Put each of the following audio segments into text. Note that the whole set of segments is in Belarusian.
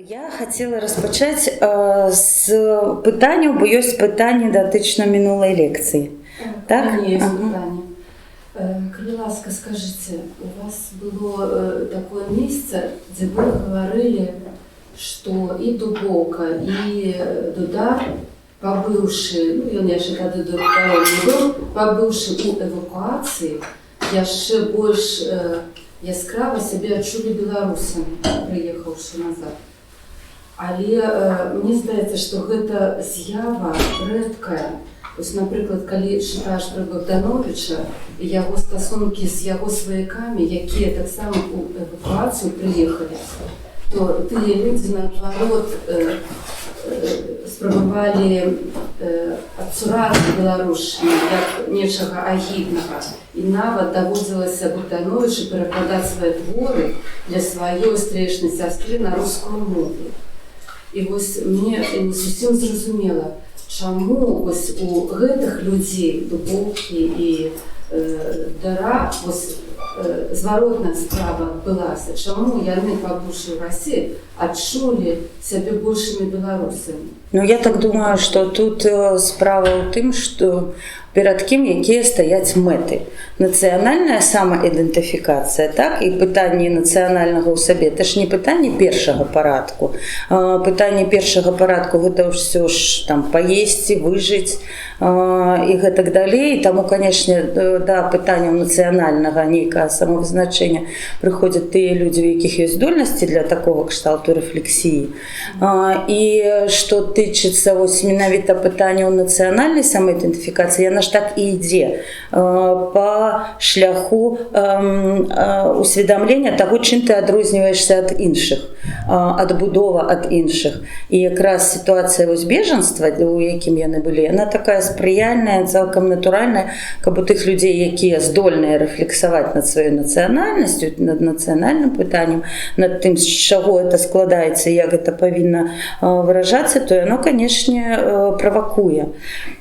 Я хотела распачаць з пытанняў, бо ёсць пытанні датычна минулай лекцыі. Так? Есть пытанне. Калі ласка, скажыце, у вас было такое месца, дзе вы гаварылі, што і Дубоўка, і Дудар, пабыўшы, ён яшчэ тады дактаром не быў, пабыўшы ў эвакуацыі, яшчэ больш яскрава сябе адчулі беларусамі, прыехаўшы назад. Але мне здаецца, што гэта з'ява рэдкая. Вось, напрыклад, калі чытаеш пра Богдановича і яго стасункі з яго сваякамі, якія таксама ў эвакуацыю прыехалі, то тыя людзі, наадварот, спрабавалі адсураць беларушчыну як нечага агіднага. І нават даводзілася Богдановичу перакладаць свае творы для сваёй стрэчнай сястры на рускую мову. І вось мне не зусім зразумела, чаму вось у гэтых людзей, Дубоўкі і Дара, вось зваротная справа адбылася. Чаму яны, пабыўшы ў Расіі, адчулі сябе большымі беларусамі? Ну, я так думаю, што тут справа ў тым, што перад кім якія стаяць мэты. Нацыянальная самаідэнтыфікацыя, так, і пытанне нацыянальнага ў сабе, это ж не пытанне першага парадку. Пытанне першага парадку гэта ўсё ж там паесці, выжыць і гэтак далей. Таму, канешне, да пытанняў нацыянальнага нейкага самавызначэння прыходзяць тыя людзі, у якіх ёсць здольнасці для такога кшталту рэфлексіі. І што тычыцца вось менавіта пытанняў нацыянальнай самаідэнтыфікацыі, яна ж так і ідзе па шляху усведамлення таго, чым ты адрозніваешся ад іншых, адбудова ад іншых. І якраз сітуацыя вось бежанства, у якім яны былі, яна такая спрыяльная, цалкам натуральная, каб у тых людзей, якія здольныя рэфлексаваць над сваёй нацыянальнасцю, над нацыянальным пытаннем, над тым, з чаго это складаецца, як гэта павінна выражацца, то яно, канешне, правакуе.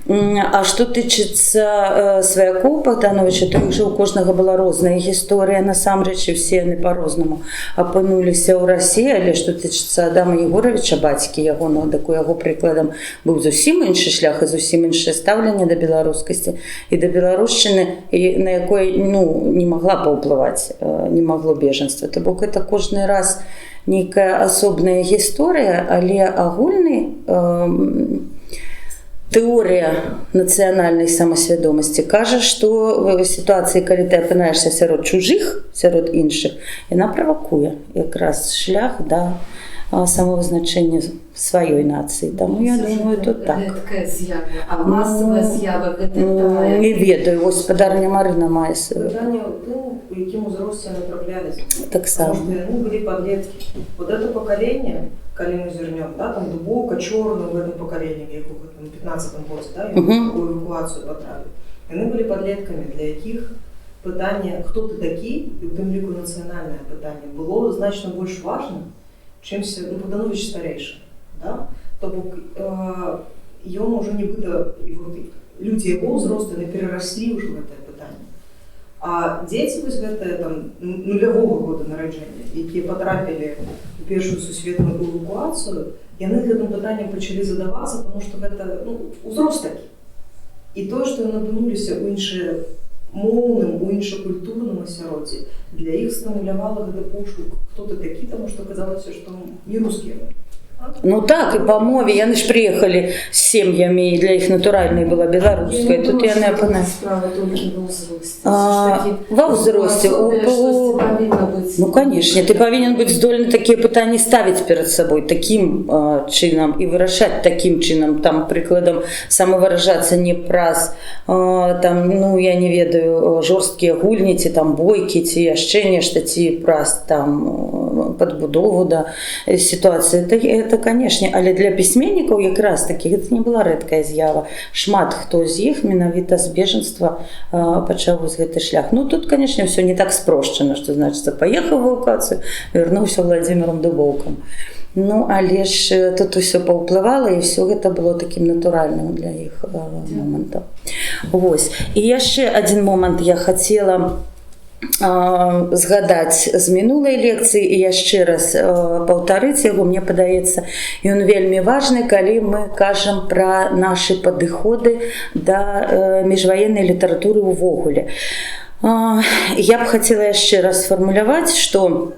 А што тычыцца сваякоў Богдановича, то ўжо у кожнага была розная гісторыя, насамрэч, і ўсе яны па-рознаму апынуліся ў Расіі, але што тычыцца Адама Егоровича, бацькі ягонага, так у яго прыкладам быў зусім іншы шлях і зусім іншае стаўленне да беларускасці і да беларушчыны, на якой не магла паўплываць, не магло бежанства. То бок гэта кожны раз нейкая асобная гісторыя, але агульны тэорыя нацыянальнай самасвядомасці кажа, што в сітуацыі, калі ты апынаешся сярод чужых, сярод іншых, яна правакуе якраз шлях да самавызначэння сваёй нацыі. Таму я думаю, тут так. Рэдкая з'ява, а масавая з'ява гэта тая. Не ведаю, вось спадарня Марына мае сваю. Пытанне ў тым, у якім узросце яны трапляліся. Так само. Потому что яны былі падлеткі. Вот это поколение, калі мы звернем, да, там Дубоўка, Чорны в этом поколении, як у 15-м годзе, да, у эвакуацыю патрапілі. Яны былі падлеткамі, для якіх пытанне, хто ты такі, і ў тым ліку нацыянальнае пытанне, было значна больш важным, чымся, Богданович старейшы, да? То бок ён ужо нібыта, людзі яго ўзросту, яны перараслі ўжо гэтае пытанне. А дзеці вось гэтае там нулявога года нараджэння, якія патрапілі у першую сусветную эвакуацыю, яны гэтым пытаннем пачалі задавацца, тому што гэта узрост такі. І тое, што яны апынуліся ў іншамоўным, у іншакультурным асяроддзі, для іх стымулявала гэта пошук, хто ты такі, таму што казалася, што не рускія. Ну так, і па мове, яны ж прыехалі з сем'ямі, і для іх натуральнай была беларуская. Тут яны апынаюцца. Справа толькі ва ўзросце. Ва ўзросце. Ну, канешне, ты павінен быць здольны такія пытанні ставіць перад сабой такім чынам і вырашаць такім чынам. Там, прыкладам, самавыражацца не праз, там, я не ведаю, жорсткія гульні, ці там бойкі, ці яшчэ нешта, ці праз там падбудову да сітуацыі. Это, канешне, але для пісьменнікаў якраз такі гэта не была рэдкая з'ява. Шмат хто з іх менавіта з бежанства пачаў вось гэты шлях. Ну, тут, канешне, ўсё не так спрошчана, што, значыцца, паехаў у эвакуацыю, вярнуўся Владзімірам Дубоўкам. Ну, але ж тут усё паўплывала, і ўсё гэта было такім натуральным для іх момантам. Вось. І яшчэ адзін момант я хацела згадаць з мінулай лекцыі і яшчэ раз паўтарыць яго, мне падаецца, ён вельмі важны, калі мы кажам пра нашы падыходы да міжваеннай літаратуры ўвогуле. Я б хацела яшчэ раз сфармуляваць, што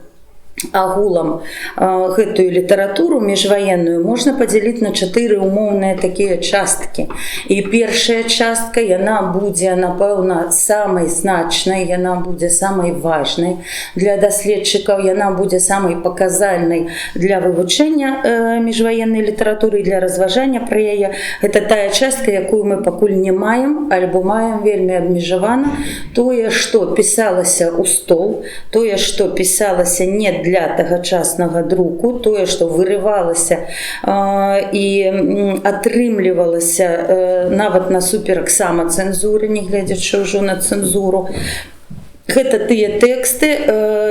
агулам гэтую літаратуру міжваенную можна падзяліць на 4 умоўныя такія часткі. І першая частка, яна будзе, напэўна, самай значнай, яна будзе самай важнай для даследчыкаў, яна будзе самай паказальнай для вывучэння міжваеннай літаратуры і для разважання пра яе. Гэта тая частка, якую мы пакуль не маем, альбо маем вельмі абмежавана. Тое, што пісалася ў стол, тое, што пісалася не для тагачаснага друку, тое, што вырывалася і атрымлівалася нават насуперак самацэнзуры, не гледзячы ўжо на цэнзуру. Гэта тыя тэксты,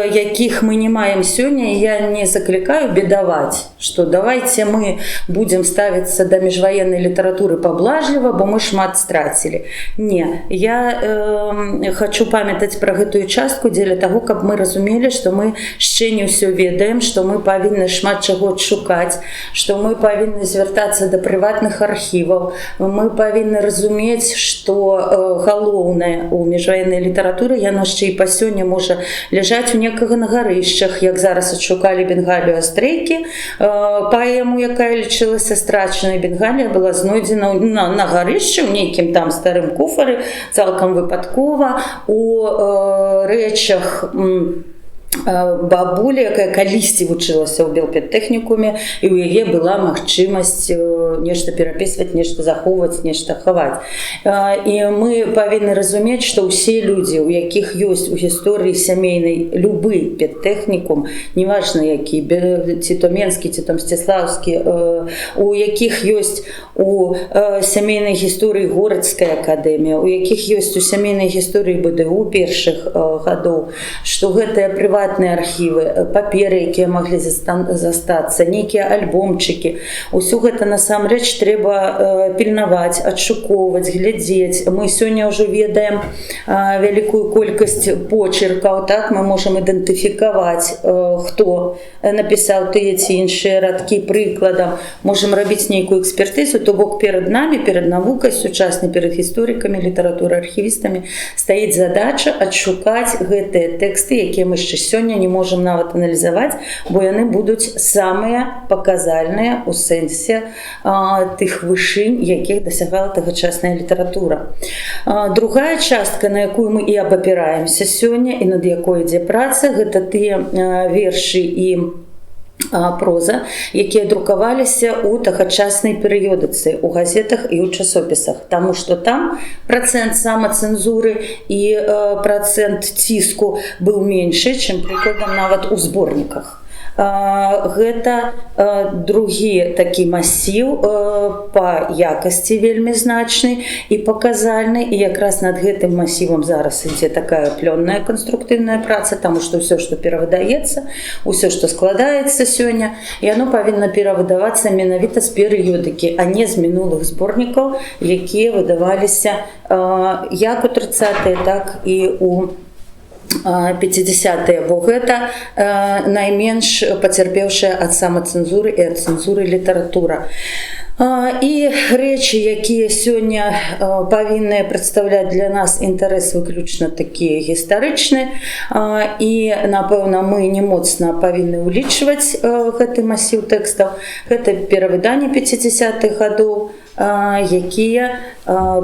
якіх мы не маем сёння, і я не заклікаю бедаваць, што давайце мы будзем ставіцца да міжваеннай літаратуры паблажліва, бо мы шмат страцілі. Не, я хочу памятаць пра гэтую частку дзеля таго, каб мы разумелі, што мы яшчэ не ўсё ведаем, што мы павінны шмат чаго адшукаць, што мы павінны звяртацца да прыватных архіваў, мы павінны разумець, што галоўнае ў міжваеннай літаратуры, яно яшчэ і па сёння можа ляжаць у некага на гарышчах, як зараз адшукалі Бенгалію Астрейкі, паэму, якая лічылася страчанай. Бенгалія была знойдзена на гарышчы ў нейкім там старым куфары, цалкам выпадкова, у рэчах бабулі, якая калісьці вучылася ў Белпедтэхнікуме, і ў яе была магчымасць нешта перапісваць, нешта захоўваць, нешта хаваць. І мы павінны разумець, што ўсе людзі, у якіх ёсць у гісторыі сямейнай любы педтэхнікум, неважна які, ці то Менскі, ці то Мсціслаўскі, у якіх ёсць у сямейнай гісторыі Горацкая акадэмія, у якіх ёсць у сямейнай гісторыі БДУ першых гадоў, што гэтыя прыватныя архівы, паперы, якія маглі застацца, нейкія альбомчыкі. Усё гэта насамрэч трэба пільнаваць, адшукоўваць, глядзець. Мы сёння ўжо ведаем вялікую колькасць почеркаў, так? Мы можам ідэнтыфікаваць, хто напісаў тыя ці іншыя радкі прыкладам. Можам рабіць нейкую экспертызу, то бок перад намі, перад навукай сучаснай, перад гісторыкамі, літаратуры, архівістамі стаіць задача адшукаць гэтыя тэксты, якія мы яшчэ сёння не можам нават аналізаваць, бо яны будуць самыя паказальныя ў сэнсе тых вышынь, якіх дасягала тагачасная літаратура. Другая частка, на якую мы і абапіраемся сёння і над якой ідзе праца, гэта тыя вершы і проза, якія друкаваліся ў тагачаснай перыёдыцы, у газетах і ў часопісах. Таму што там працэнт самацэнзуры і працэнт ціску быў меншы, чым прыкладам нават у зборніках. Гэта другі такі масіў па якасці вельмі значны і паказальны, і якраз над гэтым масівам зараз ідзе такая плённая канструктыўная праца, таму што ўсё, што перавыдаецца, ўсё, што складаецца сёння, яно павінна перавыдавацца менавіта з перыёдыкі, а не з мінулых зборнікаў, якія выдаваліся як у 30-е, так і у 50-е, бо гэта найменш пацярпеўшая ад самацэнзуры і ад цэнзуры літаратура. І рэчы, якія сёння павінны прадстаўляць для нас інтарэс выключна такія гістарычныя, і, напэўна, мы не моцна павінны ўлічваць гэты масіў тэкстаў. Гэта перавыданне 50-х гадоў, якія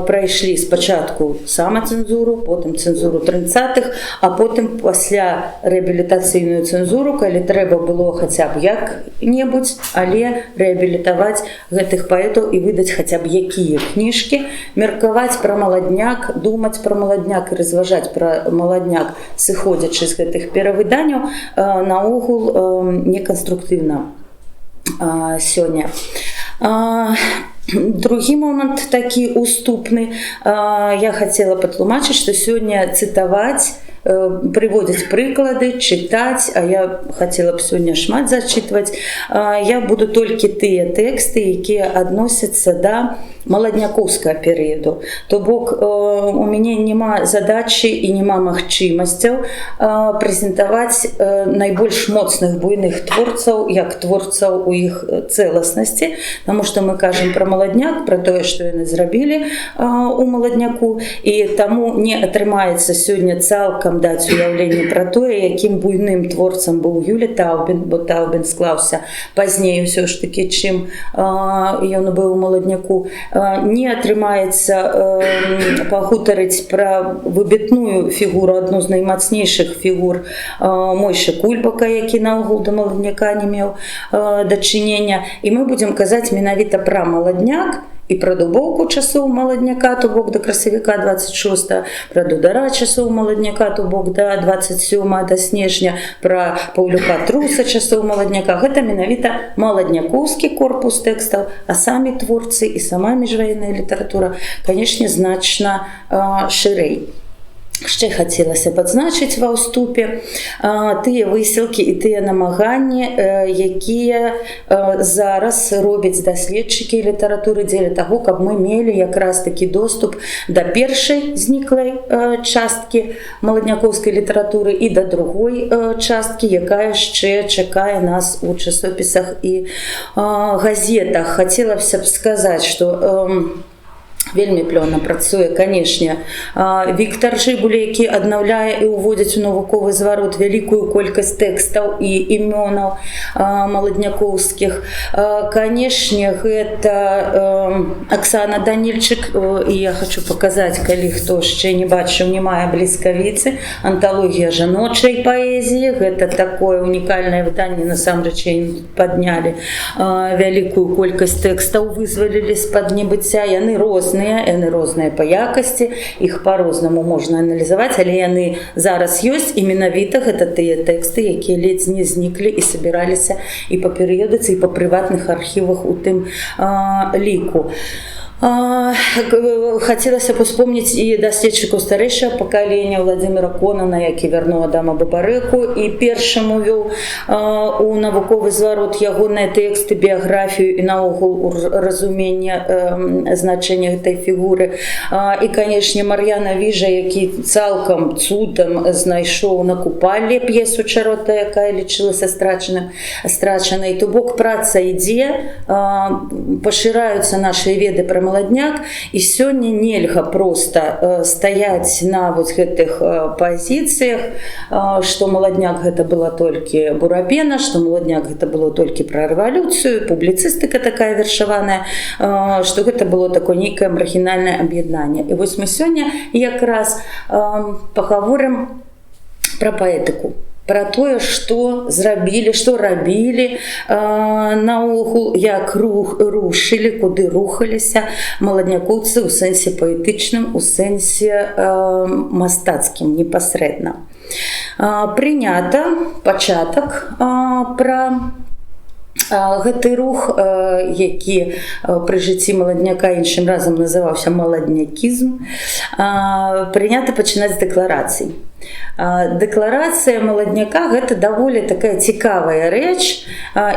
прайшлі спачатку самацэнзуру, потым цэнзуру 30-х, а потым пасля рэабілітацыйную цэнзуру, калі трэба было хаця б як-небудзь, але рэабілітаваць гэтых паэтаў і выдаць хаця б якія кніжкі, меркаваць пра маладняк, думаць пра маладняк і разважаць пра маладняк, сыходзячы з гэтых перавыданняў, наогул неканструктыўна сёння. Другі момант такі уступны, я хацела патлумачыць, што сёння цытаваць приводить прыклады, чытаць, а я хацела б сёння шмат зачытваць. Я буду толькі тыя тэксты, якія адносяцца да маладнякоўскага перыяду. То бок у мяне няма задачы і няма магчымасцяў прэзентаваць найбольш моцных буйных творцаў, як творцаў у іх цэласнасці, таму што мы кажам пра маладняк, пра тое, што яны зрабілі у маладняку, і таму не атрымаецца сёння цалкам даць уяўленне пра тое, якім буйным творцам быў Юлі Таубен, бо Таубен склаўся пазней ўсё ж такі, чым ён быў у маладняку. Не атрымаецца пагутарыць пра выбітную фігуру, адну з наймацнейшых фігур Мойшы Кульбака, які наогул да маладняка не меў дачынення. І мы будзем казаць менавіта пра маладняк і пра дубоўку часоў маладняка, то бок да красавіка 26, пра дудара часоў маладняка, то бок да 27, да снежня, пра Паўлюка Труса часоў маладняка. Гэта менавіта маладнякоўскі корпус тэкстаў, а самі творцы і сама міжваенная літаратура, канешне, значна шырэй. Яшчэ хацелася б адзначыць ва ўступе тыя высілкі і тыя намаганні, якія зараз робяць даследчыкі літаратуры дзеля таго, каб мы мелі якраз такі доступ да першай зніклай часткі маладнякоўскай літаратуры і да другой часткі, якая яшчэ чакае нас у часопісах і газетах. Хацелася б сказаць, што вельмі плённа працуе, канешне, Віктар Жыбуля, які аднаўляе і ўводзіць у навуковы зварот вялікую колькасць тэкстаў і імёнаў маладнякоўскіх. Канешне, гэта Аксана Данільчык, і я хочу паказаць, калі хто яшчэ не бачыў, не мае бліскавіцы, анталогія жаночай паэзіі. Гэта такое унікальнае выданне, насамрэч паднялі вялікую колькасць тэкстаў, вызвалілі з-пад небыцця. Яны розныя па якасці, іх па-рознаму можна аналізаваць, але яны зараз ёсць, і менавіта гэта тыя тэксты, якія ледзь не зніклі і сабіраліся і па перыёдыцы, і па прыватных архівах у тым ліку. Хацелася б успомніць і даследчыкаў старэйшага пакалення Владзіміра Конана, які вярнуў Адама Бабарэку і першым увёў у навуковы зварот ягоныя тэксты, біяграфію і наогул разуменне значэння гэтай фігуры. І, канешне, Мар'яна Віжа, які цалкам цудам знайшоў на Купалле п'есу Чарота, якая лічылася страчанай. То бок праца ідзе, пашыраюцца нашы веды пра маладняк, і сёння нельга проста стаяць на вось гэтых пазіцыях, што маладняк гэта была толькі Бурабена, што маладняк гэта было толькі пра рэвалюцыю, публіцыстыка такая вершаваная, што гэта было такое нейкае маргінальнае аб'яднанне. І вось мы сёння якраз пагаворым пра паэтыку, пра тое, што зрабілі, што рабілі наогул, як рушылі, куды рухаліся маладнякоўцы ў сэнсе паэтычным, у сэнсе мастацкім непасрэдна. Прынята пачатак пра гэты рух, які пры жыцці маладняка іншым разам называўся маладнякізм, прынята пачынаць з дэкларацый. Дэкларацыя маладняка – гэта даволі такая цікавая рэч.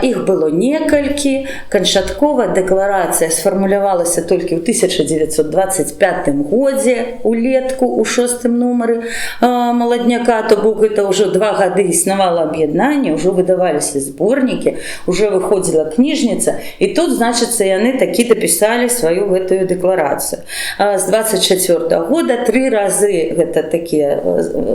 Іх было некалькі. Канчаткова дэкларацыя сфармулявалася толькі ў 1925 годзе, улетку, у 6-м нумары маладняка. То бок гэта ўжо 2 гады існавала аб'яднанне, ўжо выдаваліся зборнікі, ўжо выходзіла кніжніца, і тут, значыцца, яны такі дапісалі сваю гэтую дэкларацыю. З 24 года 3 разы гэта такія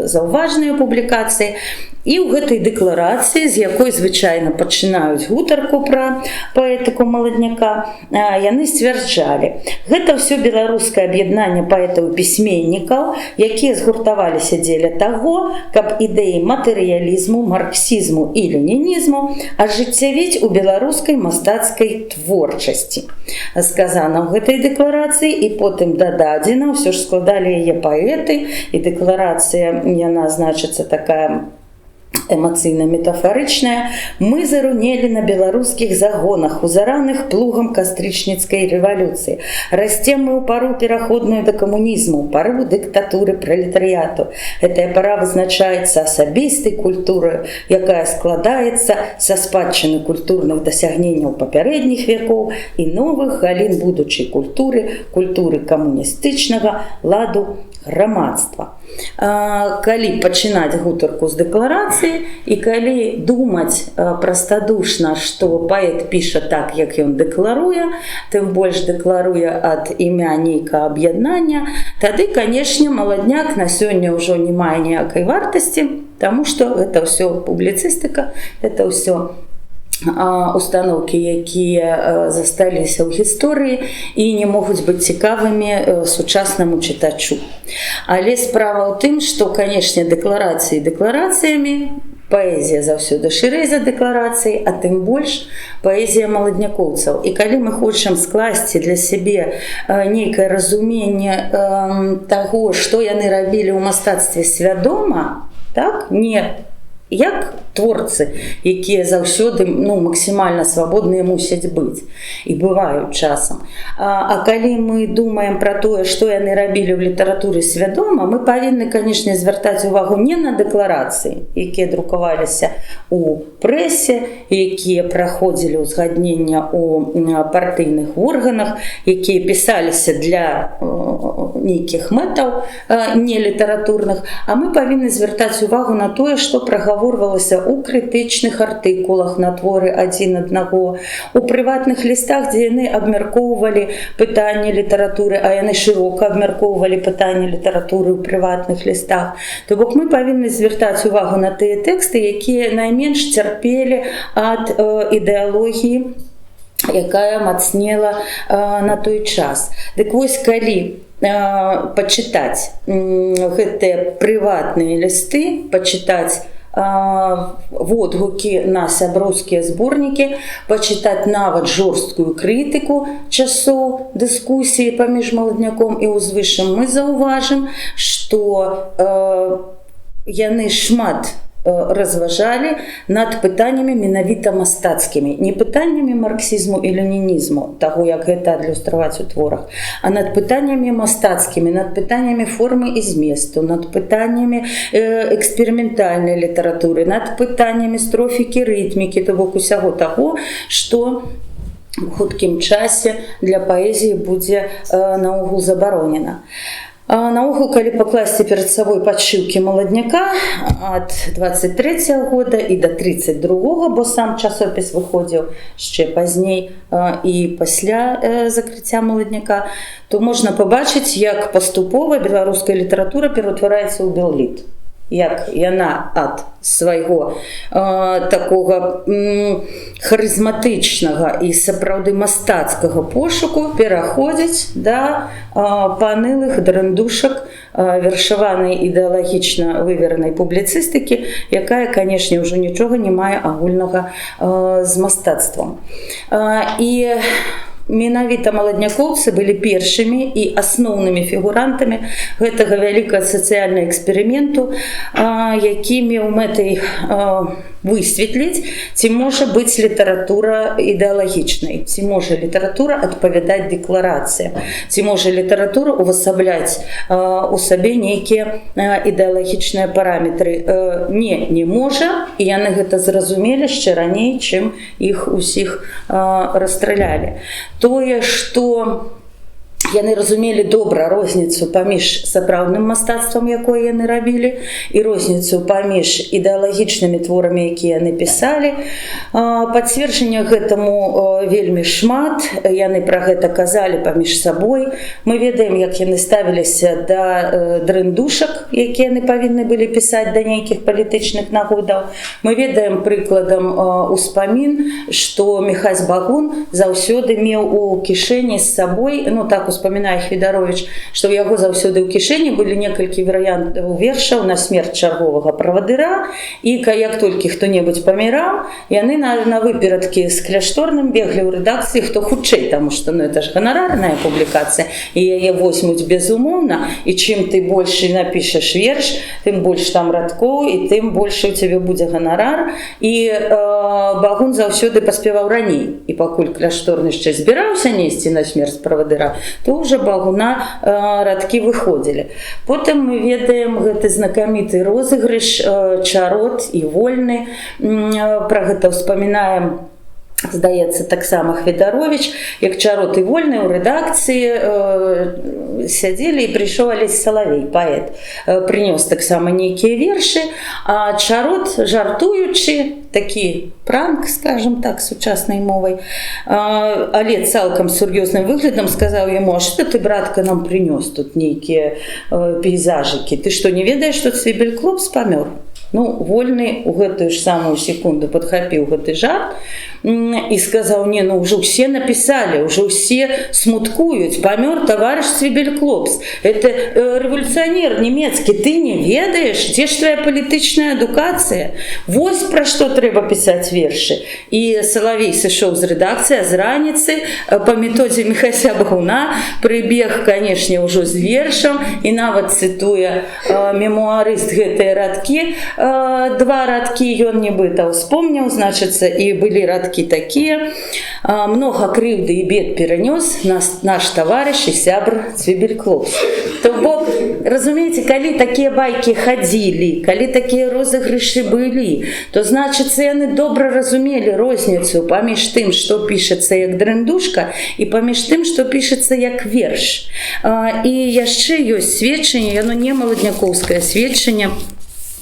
заўважныя публікацыі, і ў гэтай дэкларацыі, з якой звычайна пачынаюць гутарку пра паэтыку маладняка, яны сцвярджалі: гэта ўсё беларускае аб'яднанне паэтаў і пісьменнікаў, якія згуртаваліся дзеля таго, каб ідэі матэрыялізму, марксізму і ленінізму ажыццявіць у беларускай мастацкай творчасці. Сказана ў гэтай дэкларацыі, і потым дададзена, ўсё ж складалі яе паэты, і дэкларацыя, яна, значыцца, такая эмоцыйна-метафарычная. Мы зарунелі на беларускіх загонах, узараных плугам кастрычніцкай рэвалюцыі. Расцем мы ў пару пераходную да камунізму, ў пару дыктатуры пралетарыяту. Гэтая пара вызначаецца асабістай культурай, якая складаецца са спадчыны культурных дасягненняў папярэдніх векоў і новых галін будучай культуры, культуры камуністычнага ладу грамадства. Калі пачынаць гутарку з дэкларацыі і калі думаць прастадушна, што паэт піша так, як ён дэкларуе, тым больш дэкларуе ад імя нейкага аб'яднання, тады, канешне, маладняк на сёння ўжо не мае ніякай вартасці, таму што гэта ўсё публіцыстыка, гэта ўсё установкі, якія засталіся ў гісторыі і не могуць быць цікавымі сучаснаму чытачу. Але справа ў тым, што, канешне, дэкларацыі дэкларацыямі, паэзія заўсёды шырэй за дэкларацыі, а тым больш паэзія маладнякоўцаў. І калі мы хочам скласці для сябе нейкае разуменне таго, што яны рабілі ў мастацтве свядома, так? Не як творцы, якія заўсёды максімальна свабодныя мусяць быць і бываюць часам. А калі мы думаем пра тое, што яны рабілі ў літаратуры свядома, мы павінны, канешне, звяртаць увагу не на дэкларацыі, якія друкаваліся ў прэсе, якія праходзілі ўзгаднення ў партыйных органах, якія пісаліся для нейкіх мэтаў нелітаратурных, а мы павінны звяртаць увагу на тое, што прагаворвалася ў крытычных артыкулах на творы адзін аднаго, у прыватных лістах, дзе яны абмяркоўвалі пытанні літаратуры, а яны шырока абмяркоўвалі пытанні літаратуры ў прыватных лістах. То бок мы павінны звяртаць увагу на тыя тэксты, якія найменш цярпелі ад ідэалогіі, якая мацнела на той час. Дык вось, калі пачытаць гэтыя прыватныя лісты, пачытаць водгукі на сяброўскія зборнікі, пачытаць нават жорсткую крытыку часоў дыскусіі паміж маладняком і ўзвышшым, мы заўважым, што яны шмат разважалі над пытаннямі менавіта мастацкімі, не пытаннямі марксізму і ленінізму, таго, як гэта адлюстраваць у творах, а над пытаннямі мастацкімі, над пытаннямі формы і зместу, над пытаннямі эксперыментальнай літаратуры, над пытаннямі строфікі, рытмікі, то бок усяго таго, што у хуткім часе для паэзіі будзе наогул забаронена. Наогул, калі пакласці перад сабой падшыўкі маладняка ад 23-го года і да 32-го, бо сам часопіс выходзіў яшчэ пазней і пасля закрыцця маладняка, то можна пабачыць, як паступова беларуская літаратура ператвараецца ў белліт. Як яна ад свайго такога харызматычнага і сапраўды мастацкага пошуку пераходзіць да панылых драндушак вершаванай ідэалагічна выверанай публіцыстыкі, якая, канешне, ўжо нічога не мае агульнага з мастацтвам. І менавіта маладнякоўцы былі першымі і асноўнымі фігурантамі гэтага вялікага сацыяльнага эксперыменту, які меў мэтай высветліць, ці можа быць літаратура ідэалагічнай, ці можа літаратура адпавядаць дэкларацыям, ці можа літаратура увасабляць у сабе нейкія ідэалагічныя параметры. Не можа, і яны гэта зразумелі яшчэ раней, чым іх усіх расстралялі. Тое, што яны разумелі добра розніцу паміж сапраўдным мастацтвам, якое яны рабілі, і розніцу паміж ідэалагічнымі творамі, якія яны пісалі. Пацверджання гэтаму вельмі шмат, яны пра гэта казалі паміж сабой. Мы ведаем, як яны ставіліся да дрындушак, якія яны павінны былі пісаць да нейкіх палітычных нагодаў. Мы ведаем прыкладам успамін, што Міхась Багун заўсёды меў у кішэні з сабой, так успамінае Хведарович, што ў яго заўсёды ў кішэні былі некалькі варыянтаў вершаў на смерць чарговага правадыра, і як толькі хто-небудзь паміраў, яны на выперадкі з кляшторным беглі ў рэдакцыі хто хутчэй, таму што это ж ганарарная публікацыя, і яе возьмуць безумоўна, і чым ты больш напішаш верш, тым больш там радкоў, і тым больш у цябе будзе ганарар. І Багун заўсёды паспяваў раней, і пакуль кляшторны яшчэ збіраўся несці на смерць правадыра, то ўжо Багуна радкі выходзілі. Потым мы ведаем гэты знакаміты розыгрыш «Чарот» і «Вольны». Пра гэта ўспамінаем, здаецца, таксама Хведарович, як «Чарот» і «Вольны» ў рэдакцыі сядзелі, і прыйшоў Алесь Салавей, паэт, прынёс таксама нейкія вершы, а «Чарот», жартуючы, такі пранк, скажем так, сучаснай мовай, але цалкам сур'ёзным выглядам сказаў яму: «А што ты, братка, нам прынёс тут нейкія пейзажыкі? Ты што, не ведаеш, што Цвібель-Клопс памёр?» Ну, Вольны ў гэтую ж самую секунду падхапіў гэты жарт і сказаў: «Не, ну ўжо ўсе напісалі, ўжо ўсе смуткуюць, памёр таварыш Цвібель-Клопс. Это рэвалюцыянер нямецкі, ты не ведаеш, дзе ж твая палітычная адукацыя? Вось пра што трэба пісаць вершы». І Салавей сышоў з рэдакцыі, з раніцы па методзе Міхася Багуна прыбег, канешне, ўжо з вершам, і нават цытуе мемуарыст гэтыя радкі. Два радкі ён нібыта ўспомніў, значыцца, і былі радкі такія: «Многа крыўды і бед перанёс наш таварыш і сябр Цвібель-Клопс». То бок, разумееце, калі такія байкі хадзілі, калі такія розыгрышы былі, то, значыцца, яны добра разумелі розніцу паміж тым, што пішацца як дрындушка, і паміж тым, што пішацца як верш. І яшчэ ёсць сведчанне, яно не маладнякоўскае сведчанне,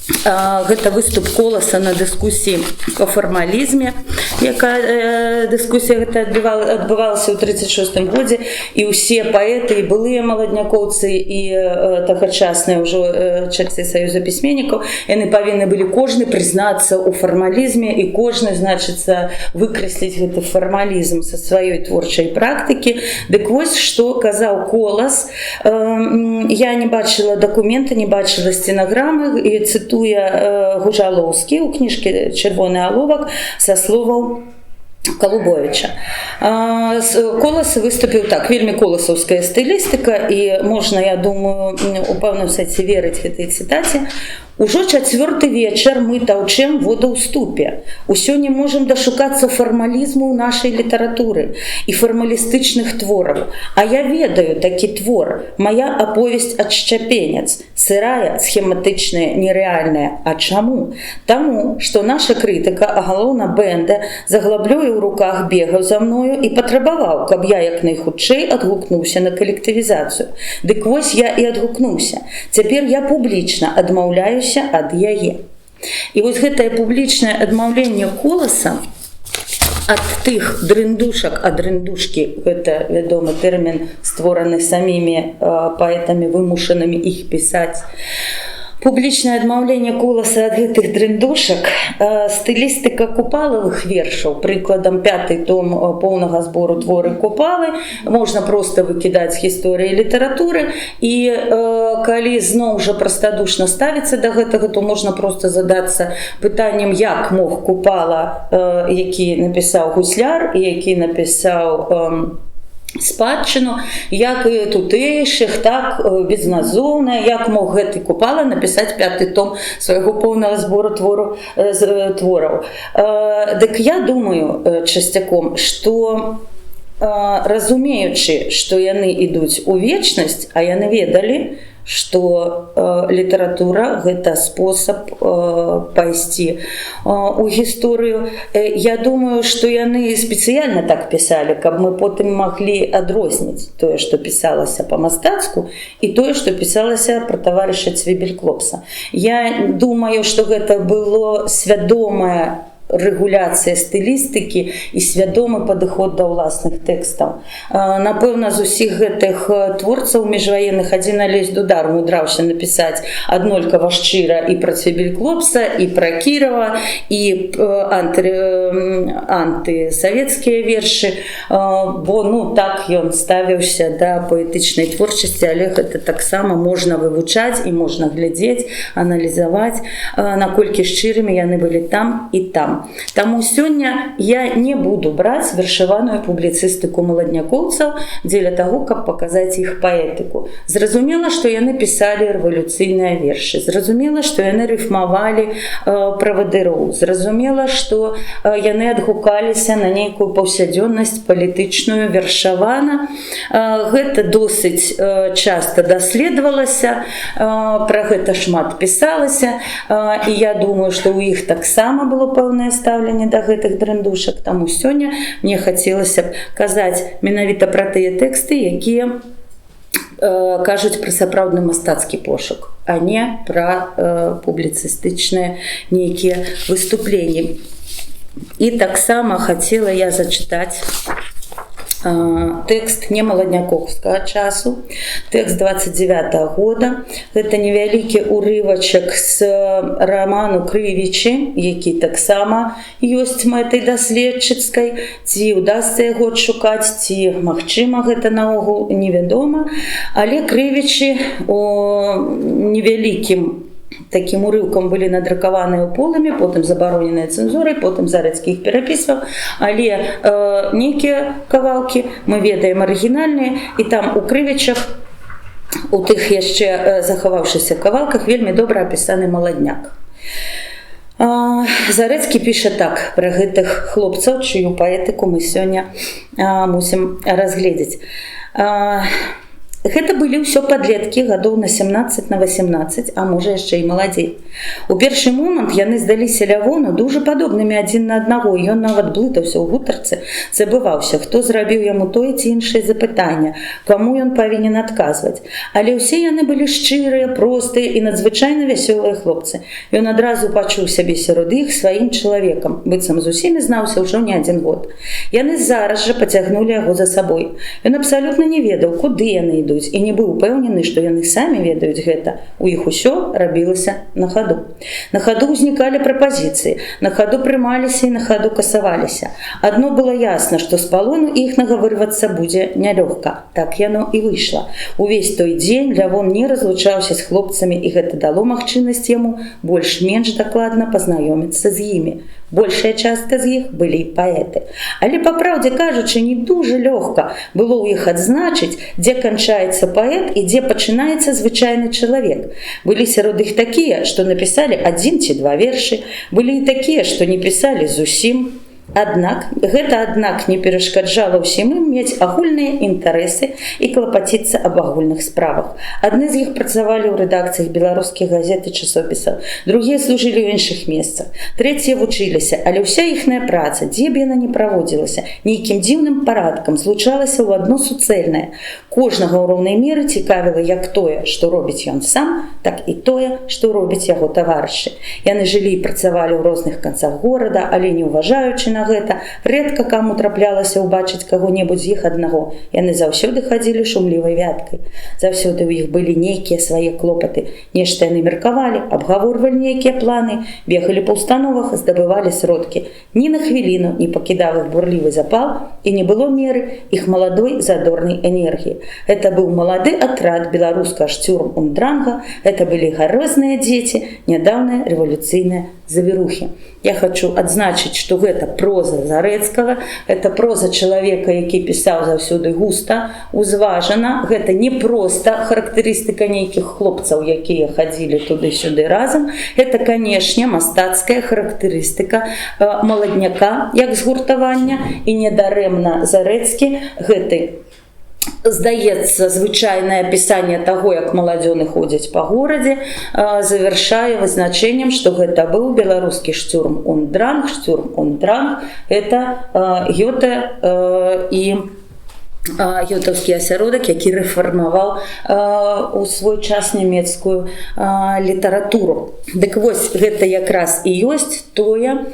гэта выступ Коласа на дыскусіі па фармалізме, якая дыскусія гэта адбывалася ў 36-м годзе, і ўсе паэты, і былыя маладнякоўцы, і тагачасныя ўжо чальцы Саюза пісьменнікаў, яны павінны былі кожны прызнацца ў фармалізме, і кожны, значыцца, выкрэсліць гэты фармалізм са сваёй творчай практыкі. Дык вось што казаў Колас. Я не бачыла дакумента, не бачыла стенаграмы, і цытую Гужалоўскі ў кніжкі «Чырвоны аловак» са словаў Калубовича. Колас выступіў так: вельмі коласаўская стылістыка, і можна, я думаю, у пэўным сэнсе верыць гэтай цытаце. «Ужо 4-й вечар мы таўчэм водаўступе. Усё не можам дашукацца фармалізму ў нашай літаратуры і фармалістычных твораў. А я ведаю такі твор. Мая аповесць «Адшчапенец». Сырая, схематычная, нерэальная. А чаму? Таму, што наша крытыка, а галоўна Бэнда, заглаблёю ў руках бегаў за мною і патрабаваў, каб я як найхутчэй адгукнуўся на калектывізацыю. Дык вось я і адгукнуўся. Цяпер я публічна адмаўляюся ад яе». І вось гэтае публічнае адмаўленне Коласа ад тых дрындушак, а дрындушкі — гэта вядомы тэрмін, створаны самімі паэтамі, вымушанымі іх пісаць. Публічнае адмаўленне Коласа ад гэтых дрындушак, стылістыка Купалавых вершаў, прыкладам 5-й том поўнага збору «Творы Купалы», можна проста выкідаць з гісторыі літаратуры, і калі зноў жа прастадушна ставіцца да гэтага, то можна проста задацца пытаннем, як мог Купала, які напісаў «Гусляр» і які напісаў «Спадчыну», як і тутэйшых, так безназоўна, як мог гэты Купала напісаць 5-й том свайго поўнага збору твораў. Дык я думаю часцяком, што разумеючы, што яны ідуць у вечнасць, а яны ведалі, што літаратура — гэта спосаб пайсці у гісторыю. Я думаю, што яны спецыяльна так пісалі, каб мы потым маглі адрозніць тое, што пісалася па-мастацку, і тое, што пісалася пра таварыша Цвібель-Клопса. Я думаю, што гэта было свядомае рэгуляцыя стылістыкі і свядомы падыход да ўласных тэкстаў. Напэўна, з усіх гэтых творцаў міжваенных адзін Алесь Дудар умудраўся напісаць аднолькава шчыра і пра Цвібель-Клопса, і пра Кірова, і антысавецкія вершы, бо так ён ставіўся да паэтычнай творчасці, але гэта таксама можна вывучаць і можна глядзець, аналізаваць, наколькі шчырымі яны былі там і там. Таму сёння я не буду браць вершаваную публіцыстыку маладнякоўцаў дзеля таго, каб паказаць іх паэтыку. Зразумела, што яны пісалі рэвалюцыйныя вершы, зразумела, што яны рыфмавалі правадыроў, зразумела, што яны адгукаліся на нейкую паўсядзённасць палітычную вершавана. Гэта досыць часта даследавалася, пра гэта шмат пісалася, і я думаю, што ў іх таксама было пэўнае стаўленне да гэтых драндушак. Таму сёння мне хацелася б казаць менавіта пра тыя тэксты, якія кажуць пра сапраўдны мастацкі пошук, а не пра публіцыстычныя нейкія выступленні. І таксама хацела я зачытаць тэкст не маладняковскага часу, тэкст 29-го года. Гэта невялікі урывачак з раману Крывічы, які таксама ёсць мэтай даследчыцкай. Ці ўдасца яго адшукаць, ці магчыма гэта наогул, невядома. Але Крывічы у невялікім такім урыўкам былі надрукаваныя ў полымі, потым забароненыя цэнзурай, потым Зарэцкі іх перапісваў, але нейкія кавалкі мы ведаем арыгінальныя, і там у Крывічах, у тых яшчэ захаваўшыся кавалках, вельмі добра апісаны маладняк. Зарэцкі піша так пра гэтых хлопцаў, чыю паэтыку мы сёння мусім разгледзець. Гэта былі ўсё падлеткі гадоў на 17, на 18, а можа яшчэ і маладзей. У першы момант яны здаліся Лявону дужа падобнымі адзін на аднаго, і ён нават блытаўся ў гутарцы, забываўся, хто зрабіў яму тое ці іншае запытанне, каму ён павінен адказваць. Але ўсе яны былі шчырыя, простыя і надзвычайна вясёлыя хлопцы. Ён адразу пачуў сябе сярод іх сваім чалавекам, быццам з усімі знаўся ўжо не адзін год. Яны зараз жа пацягнулі яго за сабой. Ён абсалютна не ведаў, куды яны ідуць, і не быў упэўнены, што яны самі ведаюць гэта. У іх усё рабілася на хаду. На хаду ўзнікалі прапазіцыі, на хаду прымаліся і на хаду касаваліся. Адно было ясна, што з палону іхнага вырвацца будзе нялёгка. Так яно і выйшла. Увесь той дзень Лявон не разлучаўся з хлопцамі, і гэта дало магчымасць яму больш-менш дакладна пазнаёміцца з імі. Большая частка з іх былі паэты. Але, па праўдзе кажучы, не дужа лёгка было ў іх адзначыць, дзе канчаецца паэт і дзе пачынаецца звычайны чалавек. Былі сярод іх такія, што напісалі 1 ці 2 вершы, былі і такія, што не пісалі зусім. Аднак не перашкаджала ўсім ім мець агульныя інтарэсы і клапаціцца аб агульных справах. Адны з іх працавалі ў рэдакцыях беларускіх газет і часопісаў, другія служылі ў іншых месцах, трэція вучыліся, але ўся іхная праца, дзе б яна не праводзілася, нейкім дзіўным парадкам злучалася ў адно суцэльнае. Кожнага ў роўнай меры цікавіла як тое, што робіць ён сам, так і тое, што робяць яго таварышы. Яны жылі і працавалі ў розных канцах горада, але не ўважаючы на гэта, рэдка каму траплялася ўбачыць каго-небудзь з іх аднаго. Яны заўсёды хадзілі шумлівай вяткай. Заўсёды ў іх былі нейкія свае клопаты. Нешта яны меркавалі, абгаворвалі нейкія планы, бегалі па установах, здабывалі сродкі. Ні на хвіліну не пакідаў іх бурлівы запал, і не было меры іх маладой задорнай энергіі. Гэта быў малады атрад беларускага штурм-und-дранга, гэта былі гарозныя дзеці, нядаўныя рэвалюцыйныя завірухі. Я хочу адзначыць, што гэта проза Зарэцкага, гэта проза чалавека, які пісаў заўсёды густа, узважана. Гэта не проста характарыстыка нейкіх хлопцаў, якія хадзілі туды-сюды разам. Гэта, канешне, мастацкая характарыстыка маладняка як згуртавання, і недарэмна Зарэцкі гэты, здаецца, звычайнае апісанне таго, як маладзёны ходзяць па горадзе, завяршае вызначэннем, што гэта быў беларускі штурм-und-дранг. Штурм-und-дранг – гэта Гёте і гётаўскі асяродак, які рэфармаваў у свой час нямецкую літаратуру. Дык вось гэта якраз і ёсць тое,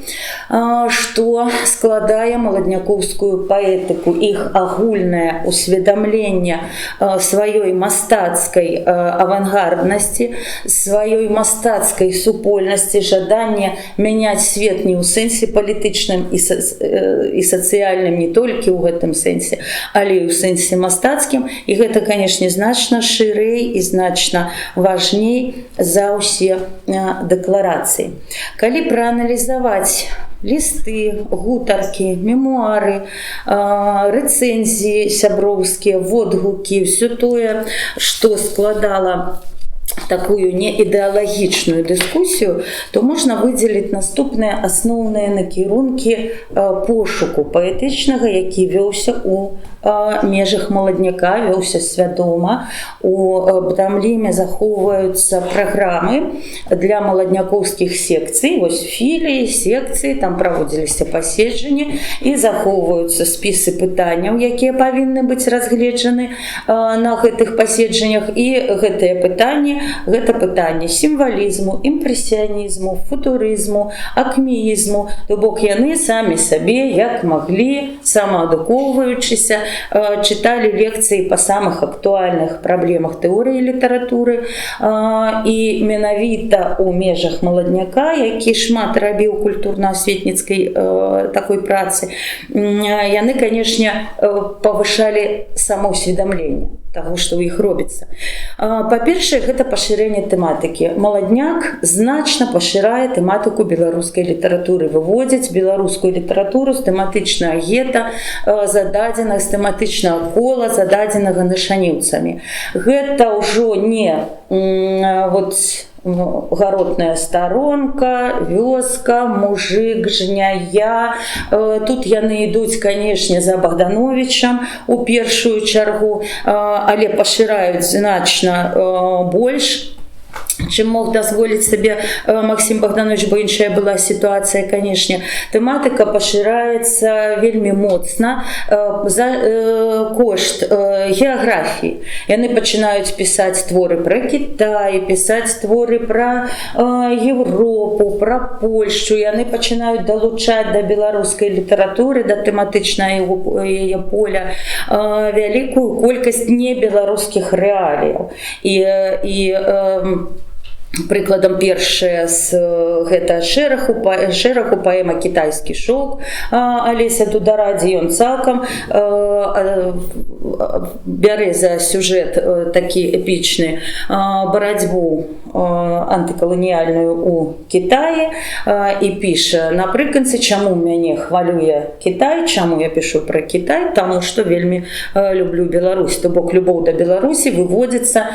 што складае маладнякоўскую паэтыку, іх агульнае усведамленне сваёй мастацкай авангарднасці, сваёй мастацкай супольнасці, жаданне мяняць свет не ў сэнсе палітычным і сацыяльным, не толькі ў гэтым сэнсе, але і ў сэнсе мастацкім, і гэта, канешне, значна шырэй і значна важней за ўсе дэкларацыі. Калі прааналізаваць лісты, гутаркі, мемуары, рэцэнзіі сяброўскія, водгукі, ўсё тое, што складала такую неідэалагічную дыскусію, то можна выдзеліць наступныя асноўныя накірункі пошуку паэтычнага, які вёўся у межах маладняка, вёўся свядома. У Бдамліме захоўваюцца праграмы для маладнякоўскіх секцый, вось філіі, секцыі, там праводзіліся паседжанні, і захоўваюцца спісы пытанняў, якія павінны быць разгледжаны на гэтых паседжаннях, і гэтыя пытанні, гэта пытанне сімвалізму, імпрэсіянізму, футурызму, акмеізму, то бок яны самі сабе, як маглі, самаадукоўваючыся, чыталі лекцыі па самых актуальных праблемах тэорыі літаратуры, і менавіта ў межах маладняка, які шмат рабіў культурна-асветніцкай такой працы, яны, канешне, павышалі самаўсведамленне таго, што ў іх робіцца. Па-першае, гэта пашырэнне тэматыкі. Маладняк значна пашырае тэматыку беларускай літаратуры, выводзіць беларускую літаратуру з тэматычнага гета, зададзеных, з тэматычнага кола, зададзенага нашаніўцамі. Гэта ўжо не гаротная старонка, вёска, мужик, жняя. Тут яны ідуць, канешне, за Богдановичам у першую чаргу, але пашыраюць значна больш, чым мог дазволіць сабе Максім Богданович, бо іншая была сітуацыя, канешне. Тэматыка пашыраецца вельмі моцна за кошт геаграфіі. Яны пачынаюць пісаць творы пра Кітай, пісаць творы пра Еўропу, пра Польшчу. Яны пачынаюць далучаць да беларускай літаратуры, да тэматычнага яе поля вялікую колькасць небеларускіх рэаліяў. І прыкладам першае гэта шэрагу паэма «Кітайскі шоўк» Алеся Дударадзе. Ён цалкам бярэ за сюжэт такі эпічны барацьбу антыкаланіяльную у Кітаі і піша напрыканцы, чаму мяне хвалюе Кітай, чаму я пішу пра Кітай, таму што вельмі люблю Беларусь. То бок любоў да Беларусі выводзіцца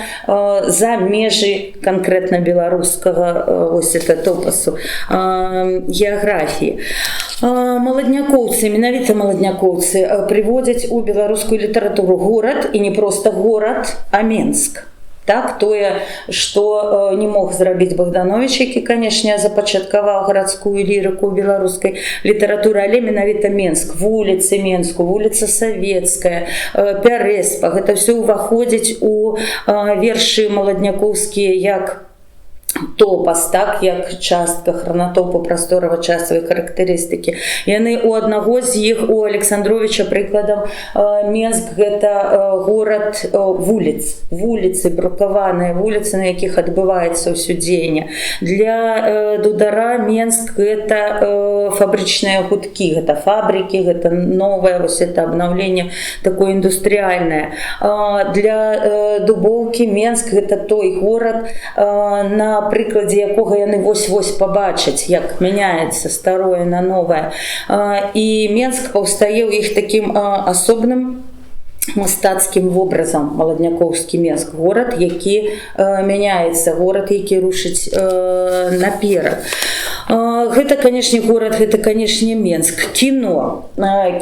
за межы канкрэтна беларускага ось это топасу геаграфіі. Маладнякоўцы, менавіта маладнякоўцы прыводзяць у беларускую літаратуру горад, і не проста горад, а Менск. Так, тое, што не мог зрабіць Богданович, які, канешне, запачаткаваў гарадскую лірыку беларускай літаратуры, але менавіта Менск, вуліцы Менску, вуліца Савецкая, Пярэспа, гэта ўсё ўваходзіць у вершы маладнякоўскія як топас, так, як частка хранатопу прасторава-часавай характарыстыкі. Яны у аднаго з іх, у Александровича, прыкладам, Менск гэта горад вуліц, вуліцы, брукаваныя вуліцы, на якіх адбываецца ўсё дзеянне. Для Дудара Менск гэта фабрычныя гудкі, гэта фабрыкі, гэта новае, вось это абнаўленне такое індустрыяльнае. Для Дубоўкі Менск гэта той горад, на прыкладзе якога яны вось-вось пабачаць, як мяняецца старое на новае. І Менск паўстае ў іх такім асобным мастацкім вобразам. Маладнякоўскі Менск, горад, які мяняецца, горад, які рушыць наперад. Гэта, канешне, горад, гэта, канешне, Менск. Кіно.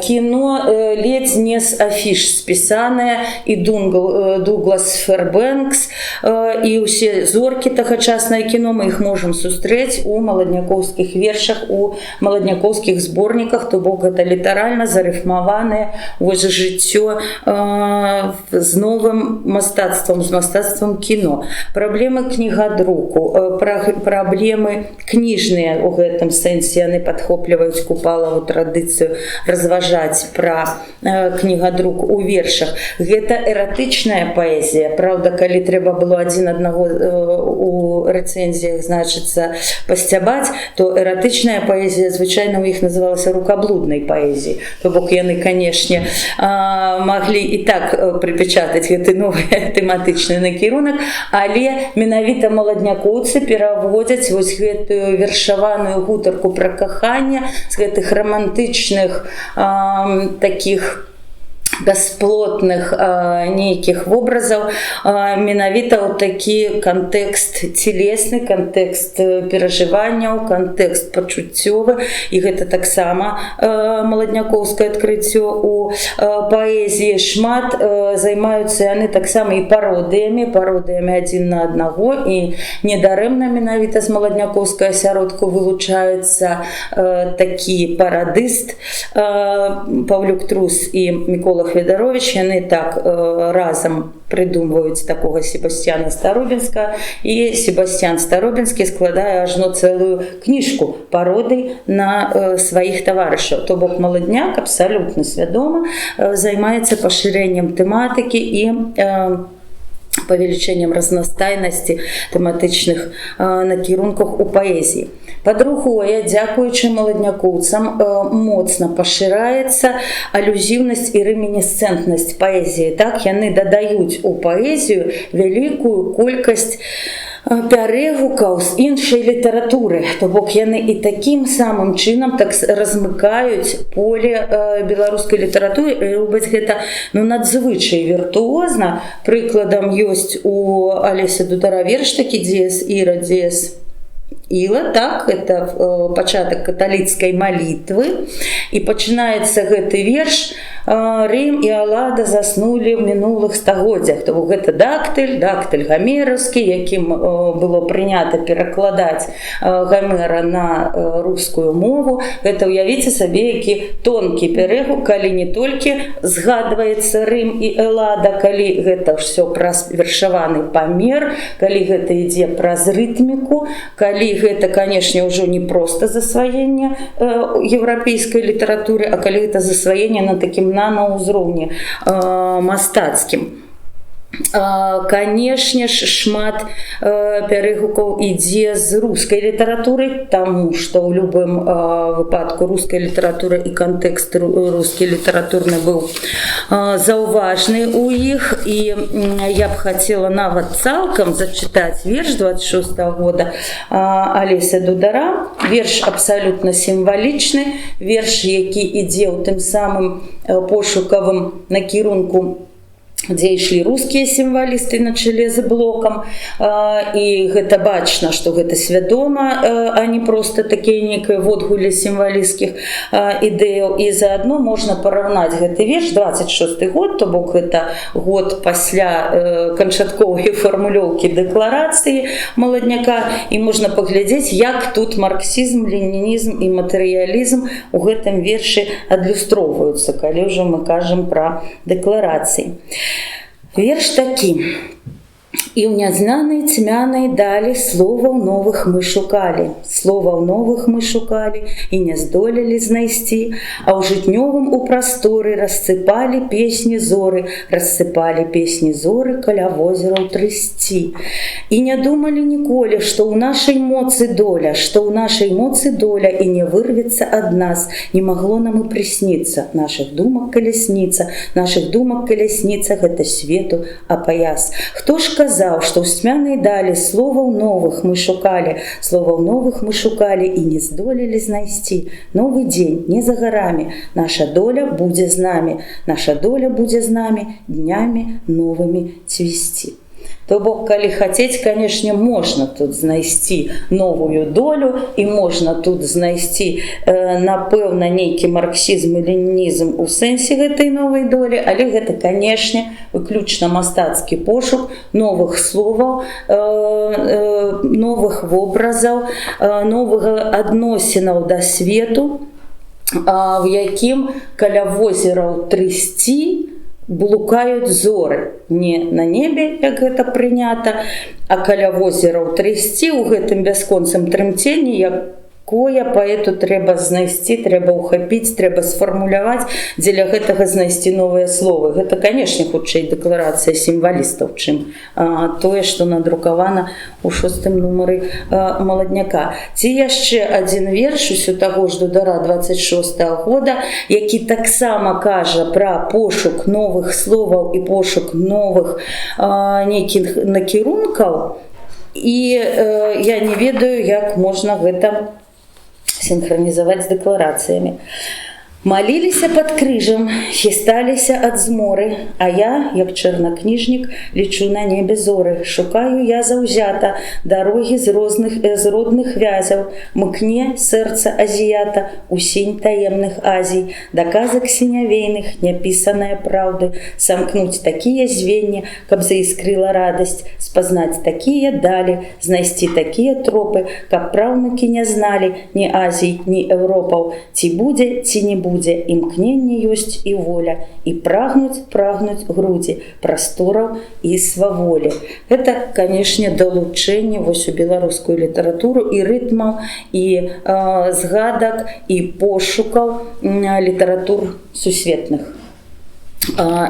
Кіно ледзь не з афіш спісанае, і Дуглас Фэрбэнкс, і ўсе зоркі тагачаснае кіно, мы іх можам сустрэць у маладнякоўскіх вершах, у маладнякоўскіх зборніках, то бок гэта літаральна зарыфмаванае вось жыццё з новым мастацтвам, з мастацтвам кіно. Праблемы кнігадруку, праблемы кніжныя у гэтым сэнсе, яны падхопліваюць Купалаву традыцыю разважаць пра кнігадрук у вершах. Гэта эратычная паэзія. Праўда, калі трэба было адзін аднаго у рэцэнзіях, значыцца, пасцябаць, то эратычная паэзія звычайна ў іх называлася рукаблуднай паэзіяй. То бок яны, канешне, маглі і так прыпечатаць гэты новы тэматычны накірунак, але менавіта маладнякоўцы пераводзяць вось гэтую вершаваную гутарку пра каханне з гэтых романтычных такіх бясплотных нейкіх вобразаў менавіта ў такі кантэкст цілесны, кантэкст перажыванняў, кантэкст пачуццёвы, і гэта таксама маладнякоўскае адкрыццё у паэзіі. Шмат займаюцца яны таксама і пародыямі адзін на аднаго, і недарэмна менавіта з маладнякоўскага асяродку вылучаецца такі парадыст Паўлюк Трус і Мікола Хведарович, яны так разам прыдумваюць такога Себасцяна Старобінска, і Себасцян Старобінскі складае ажно цэлую кніжку пародый на сваіх таварышаў. То бок маладняк абсалютна свядома займаецца пашырэннем тэматыкі і павелічэннем разнастайнасці тэматычных накірунках у паэзіі. Па-другое, дзякуючы маладнякоўцам моцна пашыраецца алюзіўнасць і рэмінісцэнтнасць паэзіі. Так, яны дадаюць у паэзію вялікую колькасць пярэгукаў з іншай літаратуры. То бок яны і такім самым чынам так размыкаюць поле беларускай літаратуры, і робяць гэта надзвычай віртуозна. Прыкладам ёсць у Алесі Дудара верш такі «Дзеяс Іра, дзеяс Іла», так, это пачатак каталіцкай малітвы, і пачынаецца гэты верш «Рым і Алада заснулі ў мінулых стагоддзях». То бок гэта дактыль гамераўскі, якім было прынята перакладаць Гамера на рускую мову. Гэта, уявіце сабе, які тонкі перэгук, калі не толькі згадваецца Рым і Элада, калі гэта ўсё праз вершаваны памер, калі гэта ідзе праз рытміку, калі гэта, канешне, ўжо не проста засваенне еўрапейскай літаратуры, а калі гэта засваенне на такім нанаўзроўні мастацкім. Канешне ж, шмат перагукаў ідзе з рускай літаратуры, таму што ў любым выпадку руская літаратура і кантэкст рускі літаратурны быў заўважны ў іх. І я б хацела нават цалкам зачытаць верш 26-го года Алеся Дудара. Верш абсалютна сімвалічны, верш, які ідзе ў тым самым пошукавым накірунку, дзе ішлі рускія сімвалісты на чале з блокам, і гэта бачна, што гэта свядома, а не проста такія нейкія водгулі сімвалісцкіх ідэяў. І заадно можна параўнаць гэты верш 26-й год, то бок гэта год пасля канчатковай фармулёўкі дэкларацыі маладняка, і можна паглядзець, як тут марксізм, ленінізм і матэрыялізм у гэтым вершы адлюстроўваюцца, калі ўжо мы кажам пра дэкларацыі. Верш такі. І ў нязнанай цьмянай далі словаў новых мы шукалі. Словаў новых мы шукалі і не здолелі знайсці, а ў жытнёвым у прасторы рассыпалі песні зоры, каля возераў трысці. І не думалі ніколі, што ў нашай моцы доля, і не вырвецца ад нас, не магло нам і прысніцца. Нашых думак калясніца гэта свету апаяс. Хто ж казаў, што ў цьмянай далі словаў новых мы шукалі і не здолелі знайсці. Новы дзень не за гарамі, наша доля будзе з намі днямі новымі цвісці. То бок, калі хацець, канешне, можна тут знайсці новую долю і можна тут знайсці, напэўна, нейкі марксізм і ленінізм у сэнсе гэтай новай долі, але гэта, канешне, выключна мастацкі пошук новых словаў, новых вобразаў, новых адносінаў да свету, в якім каля возераў Трысці блукаюць зоры. Не на небе, як гэта прынята, а каля возераў Трысці ў гэтым бясконцым трымценні, якое паэту трэба знайсці, трэба ўхапіць, трэба сфармуляваць, дзеля гэтага знайсці новыя словы. Гэта, канешне, хутчэй дэкларацыя сімвалістаў, чым тое, што надрукавана ў 6-м нумары «Маладняка». Ці яшчэ адзін верш усё таго ж Дудара 26-го года, які таксама кажа пра пошук новых словаў і пошук новых нейкіх накірункаў, і я не ведаю, як можна гэта синхронизовать с декларациями. Молились под крыжем, хистались от зморы, а я, як чернокнижник, лечу на небе зоры. Шукаю я заузята дороги з родных вязов, мкне сердце азията у синь таемных Азий, до казок синявейных неписанные правды, сомкнуть такие звенья, каб заискрила радость, спознать такие дали, знайсти такие тропы, каб правнуки не знали ни Азий, ни Европов, ці буде, ці не буде. Імкненне ёсць і воля, і прагнуць грудзі прастораў і сваволі. Гэта, канешне, далучэнне вось у беларускую літаратуру і рытмаў, і згадак, і пошукаў літаратур сусветных.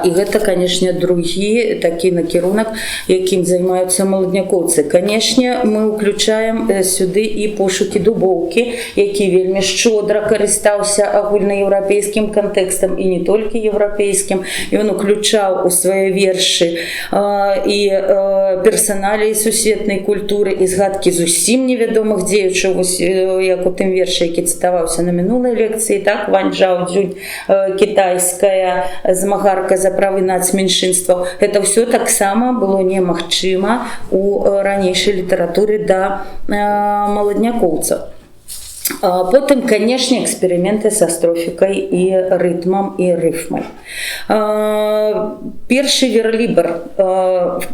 І гэта, канешне, другі такі накірунак, якім займаюцца маладнякоўцы. Канешне, мы ўключаем сюды і пошукі Дубоўкі, які вельмі шчодра карыстаўся агульнаеўрапейскім кантэкстам і не толькі еўрапейскім. Ён уключаў у свае вершы і персаналіі сусветнай культуры, і згадкі зусім невядомых дзеячаў, як у тым вершы, які цытаваўся на мінулай лекцыі, так, Вань Жао-дзюнь, кітайская змагарка за правы нацменшынстваў. Гэта ўсё таксама было немагчыма у ранейшай літаратуры да маладнякоўцаў. Потым, канешне, эксперыменты са строфікай і рытмам і рыфмай. Першы верлібр,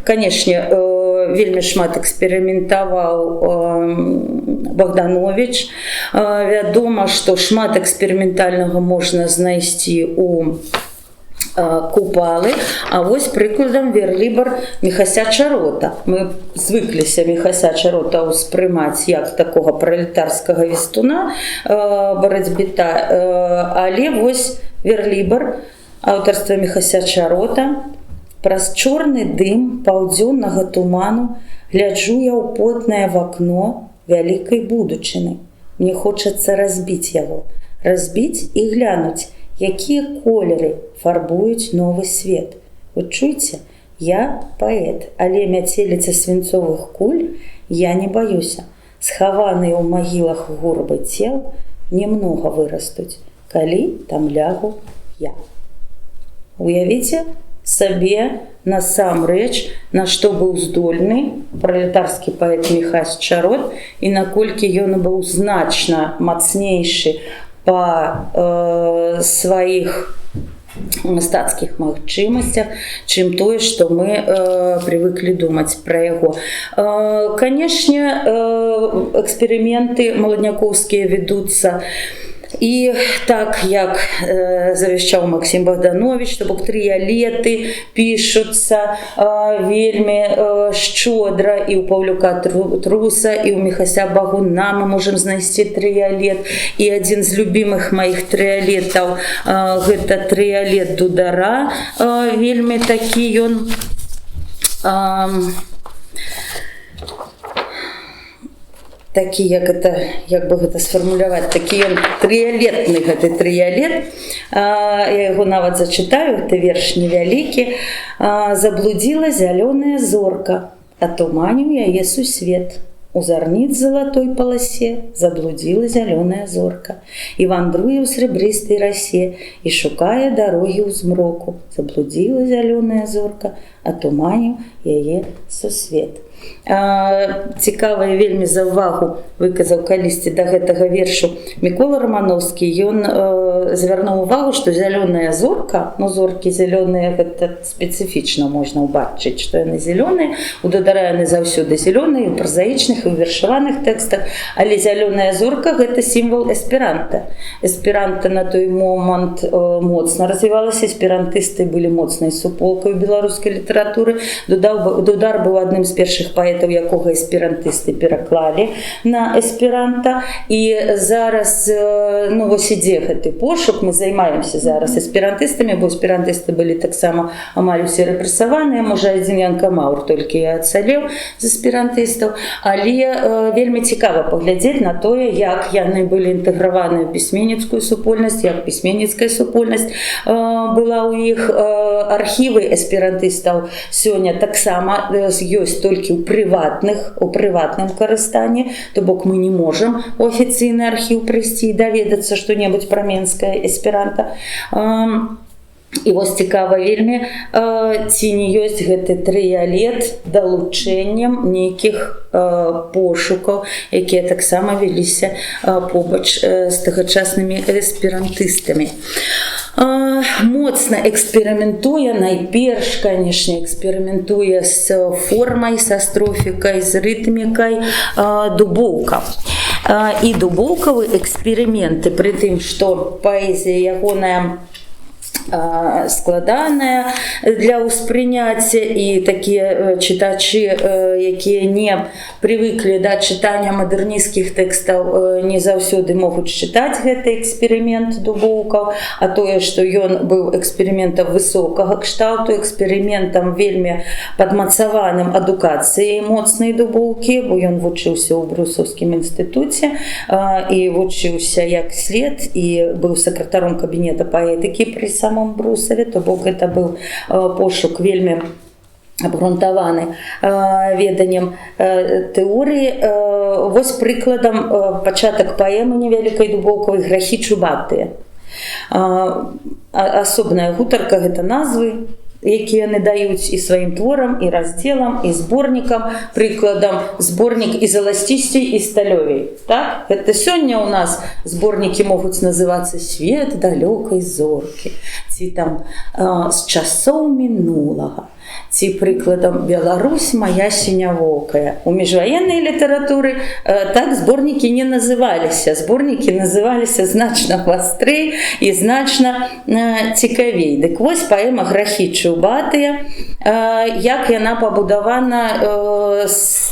канешне, вельмі шмат эксперыментаваў Богданович. Вядома, што шмат эксперыментальнага можна знайсці у Купалы, а вось прыкладам верлібр Міхася Чарота. Мы звыкліся Міхася Чарота ўспрымаць як такога пралетарскага вестуна, барацьбіта, але вось верлібр аўтарства Міхася Чарота. Праз чорны дым паўдзённага туману гляджу я ў потнае вакно вялікай будучыны. Мне хочацца разбіць яго, разбіць і глянуць, якія колеры фарбуюць новы свет. Вы чуеце? Я паэт, але мяцеліцы свінцовых куль я не баюся. Схаваныя ў магілах гурбы цел немнога вырастуць, калі там лягу я. Уявіце сабе насамрэч, на што быў здольны пралетарскі паэт Міхась Чарот і наколькі ён быў значна мацнейшы па сваіх мастацкіх магчымасцях, чым тое, што мы прывыклі думаць пра яго. Канешне, эксперыменты маладнякоўскія вядуцца і так, як завяшчаў Максім Богданович, то бок трыялеты пішуцца вельмі шчодра, і ў Паўлюка Труса, і ў Міхася Багуна мы можам знайсці трыялет. І адзін з любімых маіх трыялетаў гэта трыялет Дудара, вельмі такі ён такі, як бы гэта сфармуляваць, такі ён трыялетны, гэты трыялет. Я яго нават зачытаю, гэта верш невялікі. Заблудзіла зялёная зорка, атуманіў яе сусвет. У зарніц залатой паласе заблудзіла зялёная зорка і вандруе ў срэбрыстай расе і шукае дарогі ў змроку. Заблудзіла зялёная зорка, атуманіў яе сусвет. Цікава і вельмі за ўвагу выказаў калісьці да гэтага вершу Мікола Рамановскі. Ён звярнуў увагу, што зялёная зорка, ну зоркі зялёныя гэта спецыфічна можна ўбачыць, што яны зялёныя, у дадары яны заўсёды зялёныя, у празаічных і ў вершаваных тэкстах, але зялёная зорка гэта сімвал эсперанта. Эсперанта на той момант моцна развівалася, эсперантысты былі моцнай суполкай беларускай літаратуры. Дудар быў адным з першых паэтаў, якога эсперантысты пераклалі на эсперанта. І зараз, ну, вось ідзе гэты пошук, мы займаемся зараз эсперантыстамі, бо эсперантысты былі таксама амаль усе рэпрэсаваныя, можа, адзін Янка Маур толькі і ацалеў з эсперантыстаў, але вельмі цікава паглядзець на тое, як яны былі інтэграваны ў пісьменніцкую супольнасць, як пісьменніцкая супольнасць была ў іх. Архівы эсперантыстаў сёння таксама ёсць толькі ў прыватным карыстанні, то бок мы не можам у афіцыйны архіў прыйсці і даведацца што-небудзь пра менскае эсперанта. І вось цікава вельмі, ці не ёсць гэты трыялет далучэннем нейкіх пошукаў, якія таксама вяліся побач з тагачаснымі эсперантыстамі. Моцна эксперыментуе, найперш, канешне, эксперыментуе з формай, са строфікай, з рытмікай Дубоўка. І дубоўкавы эксперыменты, пры тым, што паэзія ягоная складаная для ўспрыняцця, і такія чытачы, якія не прывыклі да чытання мадэрнісцкіх тэкстаў, не заўсёды могуць чытаць гэты эксперымент Дубоўкаў, а тое, што ён быў эксперыментам высокага кшталту, эксперыментам вельмі падмацаваным адукацыяй моцнай Дубоўкі, бо ён вучыўся ў Брусаўскім інстытуце і вучыўся як след, і быў сакратаром кабінета паэтыкі пры самом Брусаве, то бок гэта быў пошук вельмі абгрунтаваны веданнем тэорыі. Вось прыкладам пачатак паэмы невялікай Дубоўкавай «Грахі чубатыя». Асобная гутарка, гэта назвы, якія яны даюць і сваім творам, і раздзелам, і зборнікам. Прыкладам, зборнік і заласцісцей, і сталёвей. Так? Гэта сёння ў нас зборнікі могуць называцца «Свет далёкай зоркі», ці там «З часоў мінулага», ці прыкладам «Беларусь мая сінявокая». У міжваеннай літаратуры так зборнікі не называліся. Зборнікі называліся значна вастрэй і значна цікавей. Дык вось паэма «Грахі чубатыя», як яна пабудавана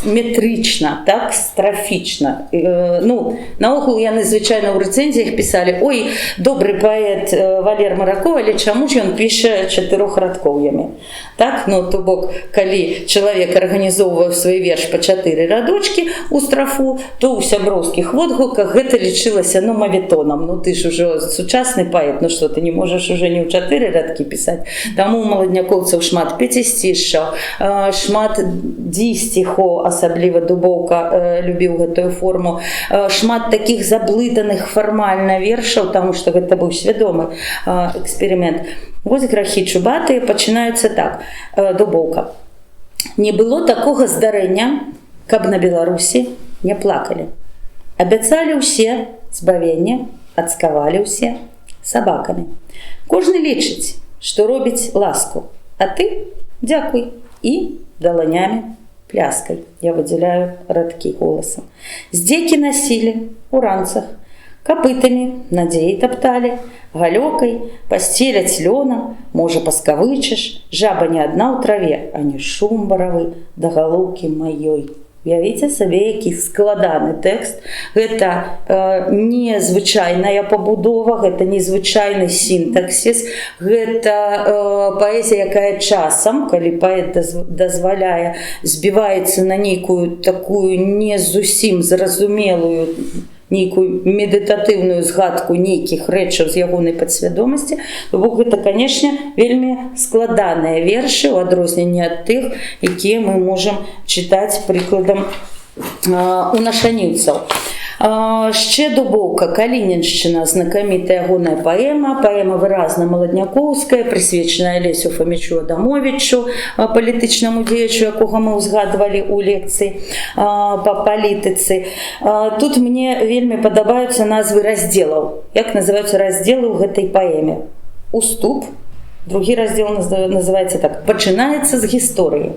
метрычна, так, страфічна. Ну, наогул яны звычайна ў рэцэнзіях пісалі: «Ой, добры паэт Валер Маракоў, але чаму ж ён піша чатырохрадкоўямі?» Так, ну, то бок, калі чалавек арганізоўваў свой верш па 4 радочкі ў страфу, то ў сяброўскіх водгуках гэта лічылася, ну, мавітонам. Ну, ты ж ужо сучасны паэт, ну што, ты не можаш уже не ў 4 радкі пісаць. Таму у маладнякоўцаў шмат пяцісцішчаў, шмат дійсціхоў, асабліва Дубоўка любіў гэтую форму, шмат такіх заблытаных фармальна вершаў, таму што гэта быў свядомы эксперымент. Вось «Грахі чубатыя» пачынаюцца так. Дубоўка. «Не было такога здарэння, каб на Беларусі не плакалі. Абяцалі ўсе збавенне, адцкавалі ўсе сабакамі. Кожны лічыць, што робіць ласку, а ты дзякуй і даланямі пляскай». Я выдзяляю радкі голасам. «Здзекі насілі у ранцах, капытамі надзеі тапталі, галёкай пасцеляць лёнам, можа паскавычыш, жаба не адна ў траве, а не шум баравы да галоўкі маёй». Уявіце сабе, які складаны тэкст. Гэта незвычайная пабудова, гэта незвычайны сінтаксіс, гэта паэзія, якая часам, калі паэт дазваляе, збіваецца на нейкую такую не зусім зразумелую, нейкую медытатыўную згадку нейкіх рэчаў з ягонай падсвядомасці, то бок гэта, канешне, вельмі складаныя вершы, у адрозненні ад тых, якія мы можам чытаць прыкладам у нашаніўцаў. Ще Дубоўка, Калініншчына, знакамітая ягоная паэма выразна маладняковская, прысвечаная Лесю Фомічу Адамовічу, палітычнаму дзеячу, якога мы ўзгадвалі ў лекцыі па палітыцы. Тут мне вельмі падабаюцца назвы раздзелаў. Як называюцца раздзелы ў гэтай паэме? Уступ. Другі раздзел называецца так: пачынаецца з гісторыі.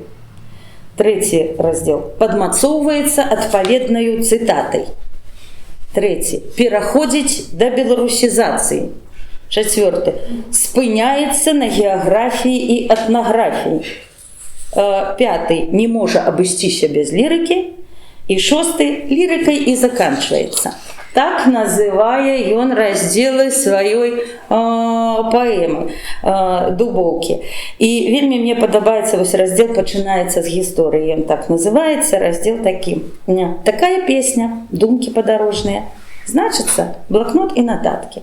Трэці раздзел падмацоўваецца адпаведнаю цытатай. Трэці пераходзіць да беларусізацыі. Чацвёрты спыняецца на геаграфіі і этнаграфіі. Пяты не можа абысціся без лірыкі. І шосты лірыкай і заканчваецца. Так называе ён раздзелы сваёй паэмы Дубоўкі. І вельмі мне падабаецца вось раздзел «Пачынаецца з гісторыі». Ён так называецца, раздзел такі: такая песня, думкі падарожныя, значыцца блакнот і нататкі.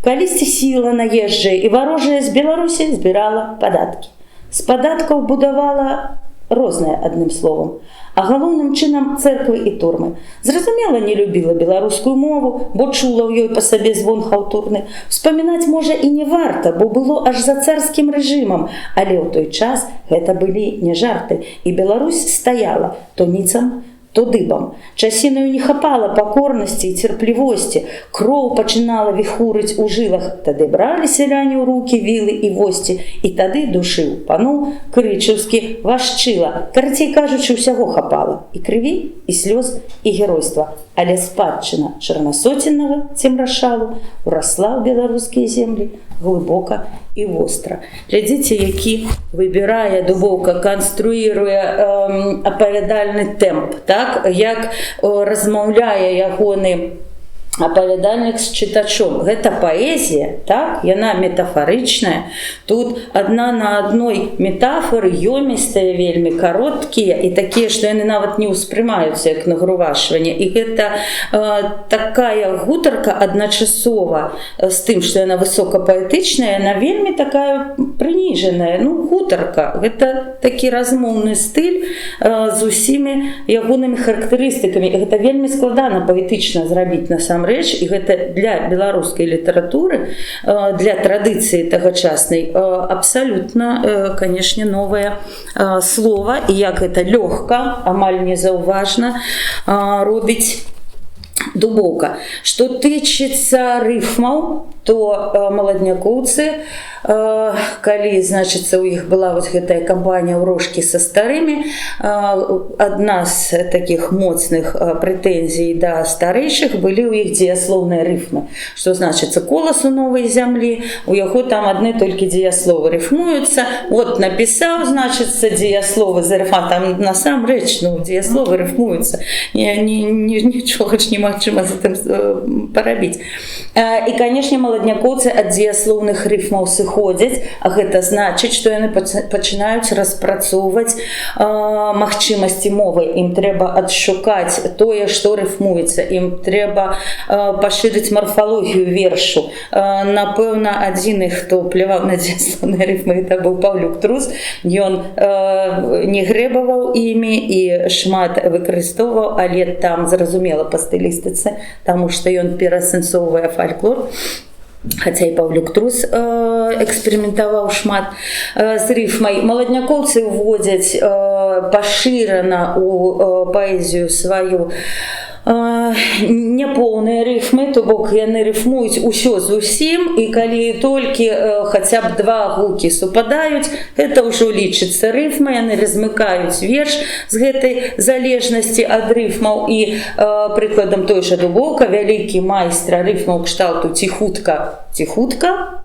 Калісьці сіла наезджая і варожая з Беларусі збірала падаткі. З падаткаў будавала рознае, адным словам, а галоўным чынам цэрквы і турмы. Зразумела, не любіла беларускую мову, бо чула ў ёй па сабе звон хаўтурны. Успамінаць, можа, і не варта, бо было аж за царскім рэжымам, але ў той час гэта былі не жарты, і Беларусь стаяла то ніцам, то дыбам. Часінаю не хапала пакорнасці і цярплівосці, кроў пачынала віхурыць у жылах. Тады бралі сяляне ў рукі вілы і восці, і тады душыў пану крычаўскі вашчыла. Карацей кажучы, усяго хапала: і крыві, і слёз, і геройства. Але спадчына чарнасоценнага цемрашалу урасла ў беларускія землі глыбока і востра. Глядзіце, які выбірае Дубоўка, канструіруе апавядальны тэмп, так? Як размаўляе ягоны апавядальнік з чытачом. Гэта паэзія, так? Яна метафарычная. Тут адна на адной метафоры, ёмістыя, вельмі кароткія і такія, што яны нават не ўспрымаюцца як нагрувашванне. І гэта такая гутарка адначасова з тым, што яна высокапаэтычная, яна вельмі такая прыніжаная. Ну, гутарка. Гэта такі размоўны стыль з усімі ягонымі характарыстыкамі. І гэта вельмі складана паэтычна зрабіць насамрэч. І гэта для беларускай літаратуры, для традыцыі тагачаснай абсалютна, канешне, новае слова. І як гэта лёгка, амаль незаўважна робіць Дубоўка. Што тычыцца рыфмаў, то маладнякоўцы, калі, значыцца, у іх была вось гэтая кампанія «Ўрошкі са старымі», адна з такіх моцных прэтэнзій да старэйшых былі ў іх дзеяслоўныя рыфмы. Што значыцца, колас у новай зямлі, у яго там адны толькі дзеясловы рыфмуюцца. Вот напісаў, значыцца, дзеясловы з рыфма, там насамрэч, ну, дзеясловы рыфмуюцца. Нічога ж немагчыма за тым парабіць. І, канешне, маладнякоўцы ад дзеяслоўных рыфмаў сыходзяць, а гэта значыць, што яны пачынаюць распрацоўваць магчымасці мовы. Ім трэба адшукаць тое, што рыфмуецца. Ім трэба пашырыць марфалогію вершу. Напэўна, адзіны, хто пляваў на дзеяслоўныя рыфмы, гэта быў Паўлюк Трус. Ён не грэбаваў імі і шмат выкарыстоўваў, але там зразумела па стылістыцы, таму што ён перасэнсоўвае фальклор. Хаця і Паўлюк Трус эксперыментаваў шмат з рыфмай. Маладнякоўцы ўводзяць пашырана ў паэзію сваю няпоўныя рыфмы, то бок яны рыфмуюць усё з усім, і калі толькі хаця б два гукі супадаюць, гэта ўжо лічыцца рыфма, яны размыкаюць верш з гэтай залежнасці ад рыфмаў. І прыкладам той жа Дубоўка, вялікі майстра рыфмаў кшталту ціхутка,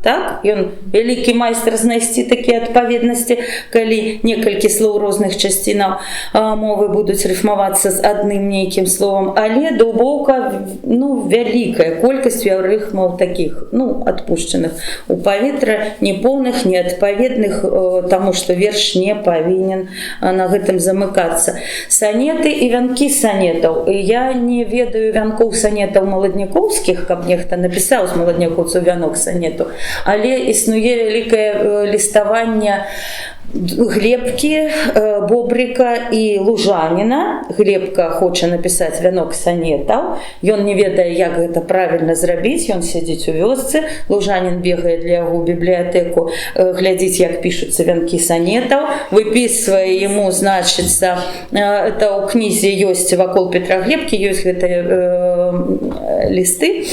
так? Ён вялікі майстар знайсці такія адпаведнасці, калі некалькі слоў розных часцінаў мовы будуць рыфмавацца з адным нейкім словам. Але Дубоўка, ну, вялікая колькасць рыфмаў такіх, ну, адпушчаных у паветра, непоўных, неадпаведных, таму што верш не павінен на гэтым замыкацца. Санеты і вянкі санетаў. Я не ведаю вянкоў санетаў маладнякоўскіх, каб нехта напісаў з маладнякоўцаў вянок санету, але існуе вялікае ліставанне Глебкі, Бобрика і Лужаніна. Глебка хоча напісаць вянок санетаў. Ён не ведае, як гэта правільна зрабіць. Ён сядзіць у вёсцы. Лужанін бегае для яго ў бібліятэку, глядзіць, як пішуцца вянкі санетаў. Выпісвае яму, значыцца, это ў кнізе ёсць вакол Петра Глебкі, ёсць гэтыя лісты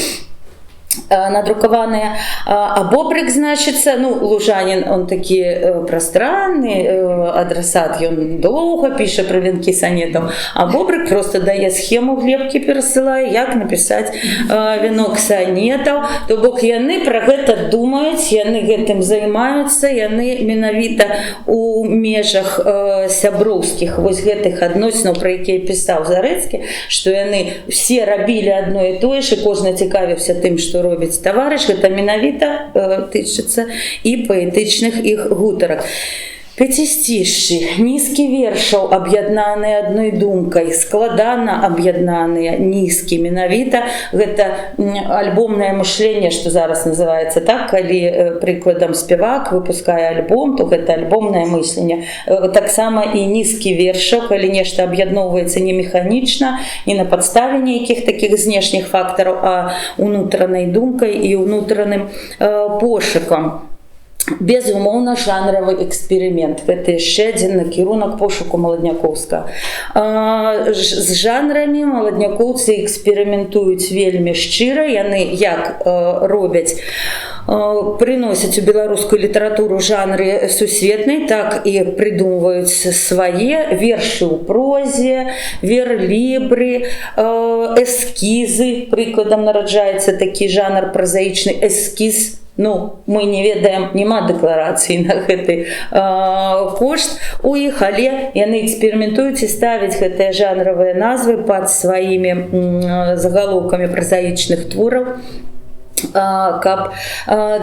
надрукаваныя. А Бобрик, значыцца, ну, Лужанін, он такі прастранны адрасат, ён доўга піша пра вянкі санетаў, а Бобрик просто дае схему Глебкі, перасылае, як напісаць вянок санетаў. То бок яны пра гэта думаюць, яны гэтым займаюцца, яны менавіта у межах сяброўскіх вось гэтых адносінаў, пра якія пісаў Зарэцкі, што яны все рабілі адно і тое ж, і кожны цікавіўся тым, што робіць таварыш, гэта менавіта тычыцца і паэтычных іх гутарак. Пяцісцішчы, нізкі вершаў, аб'яднаныя адной думкай, складана аб'яднаныя нізкі. Менавіта гэта альбомнае мышленне, што зараз называецца так, калі, прыкладам, спевак выпускае альбом, то гэта альбомнае мысленне. Таксама і нізкі вершаў, калі нешта аб'ядноўваецца не механічна, не на падставе нейкіх такіх знешніх фактараў, а унутранай думкай і унутраным пошукам. Безумоўна, жанравы эксперымент. Гэта яшчэ адзін накірунак пошуку маладнякоўскага. З жанрамі маладнякоўцы эксперыментуюць вельмі шчыра. Яны як робяць, прыносяць у беларускую літаратуру жанры сусветнай, так і прыдумваюць свае вершы ў прозе, верлібры, эскізы. Прыкладам нараджаецца такі жанр празаічны эскіз. Ну, мы не ведаем, няма дэкларацыі на гэты кошт у іх, але яны эксперыментуюць і ставяць гэтыя жанравыя назвы пад сваімі загалоўкамі празаічных твораў, каб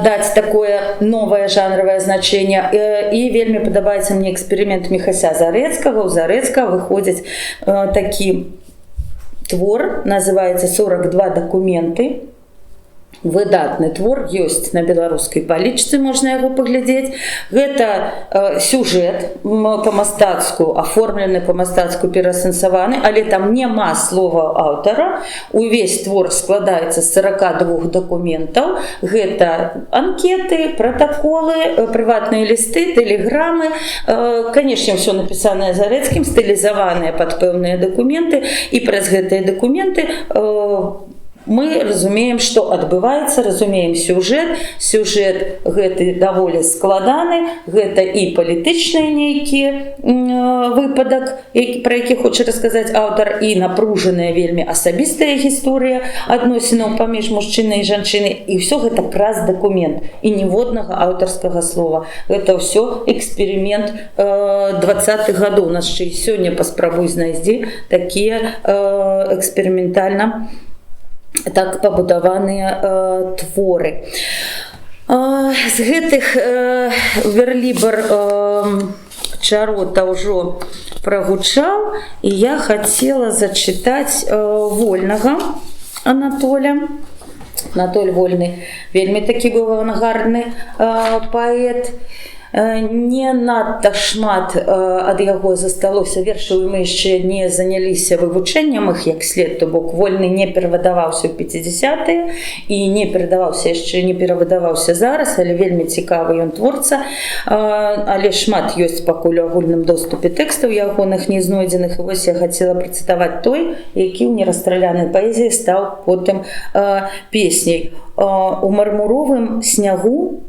даць такое новае жанравае значэнне. І вельмі падабаецца мне эксперымент Міхася Зарэцкага. У Зарэцкага выходзіць такі твор, называецца «42 дакументы». Выдатны твор, ёсць на беларускай палічцы, можна яго паглядзець. Гэта сюжэт па-мастацку, аформлены па-мастацку, перасэнсаваны, але там няма слова аўтара. Увесь твор складаецца з 42 дакументаў. Гэта анкеты, пратаколы, прыватныя лісты, тэлеграмы. Канешне, ўсё напісанае Зарэцкім, стылізаваныя пад пэўныя дакументы. І праз гэтыя дакументы мы разумеем, што адбываецца, разумеем сюжэт. Сюжэт гэты даволі складаны, гэта і палітычныя нейкія выпадак, пра які хоча расказаць аўтар, і напружаная вельмі асабістая гісторыя адносінаў паміж мужчынай і жанчынай. І ўсё гэта праз дакумент, і ніводнага аўтарскага слова. Гэта ўсё эксперымент 20-х гадоў. У нас ще і сёння паспрабуй знайсці такія эксперыментальна так пабудаваныя творы. З гэтых верлібр Чарота ўжо прагучаў, і я хацела зачытаць Вольнага Анатоля. Анатоль Вольны вельмі такі быў авангардны паэт. Не надта шмат ад яго засталося вершаў, і мы яшчэ не заняліся вывучэннем іх як след, то бок Вольны не перавыдаваўся ў 50-е і не перадаваўся яшчэ, не перавыдаваўся зараз, але вельмі цікавы ён творца. Але шмат ёсць пакуль у агульным доступе тэкстаў ягоных не знойдзеных. І вось я хацела працытаваць той, які ў нерасстралянай паэзіі стаў потым песняй. У мармуровым снягу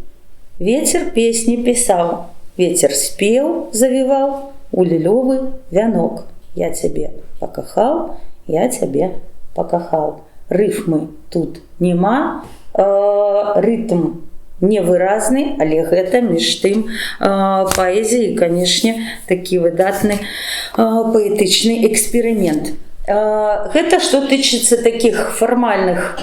ветер песни писал, ветер спел, завивал, у лилёвый вянок. Я тебе покахал, я тебе покахал. Рифмы тут нема, ритм невыразны, але гэта між тым паэзіі, канешне, такі выдатны паэтычны эксперымент. Гэта што тычыцца такіх фармальных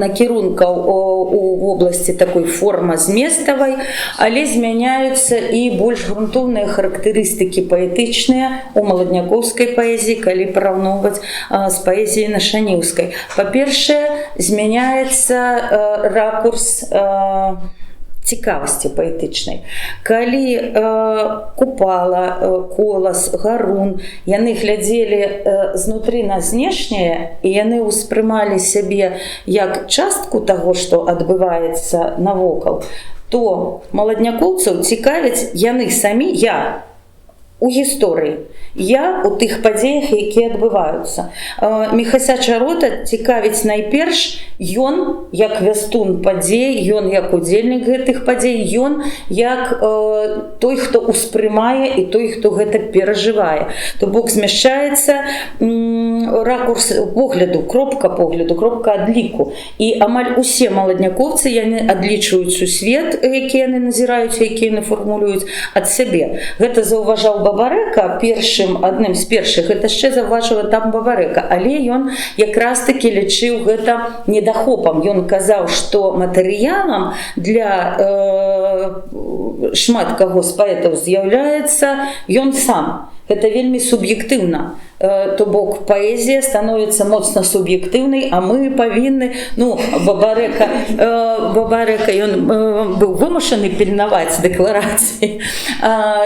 накірункаў у вобласці такой форма-зместавай, але змяняюцца і больш грунтоўныя характарыстыкі паэтычныя у маладнякоўскай паэзіі, калі параўноўваць з паэзіяй нашаніўскай. Па-першае, змяняецца ракурс цікавасці паэтычнай. Калі Купала, Колас, Гарун, яны глядзелі знутры на знешняе, і яны ўспрымалі сябе як частку таго, што адбываецца навокал, то маладнякоўцаў цікавяць яны самі, я у гісторыі, я у тых падзеях, якія адбываюцца. Міхася Чарота цікавіць найперш ён як вястун падзей, ён як удзельнік гэтых падзей, ён як той, хто ўспрымае і той, хто гэта перажывае. То бок змяшчаецца ракурс погляду, кропка погляду, кропка адліку. І амаль усе маладнякоўцы яны адлічваюць сусвет, які яны назіраюць, які яны фармулююць ад сябе. Гэта заўважаў Бабарэка адным з першых, гэта яшчэ заўважыла там Бабарэка, але ён якраз-такі лічыў гэта недахопам. Ён казаў, што матэрыялам для шмат каго з паэтаў з'яўляецца ён сам. Гэта вельмі суб'ектыўна. То бок паэзія становіцца моцна суб'ектыўнай, а мы павінны, Бабарэка ён быў вымушаны пільнаваць дэкларацыі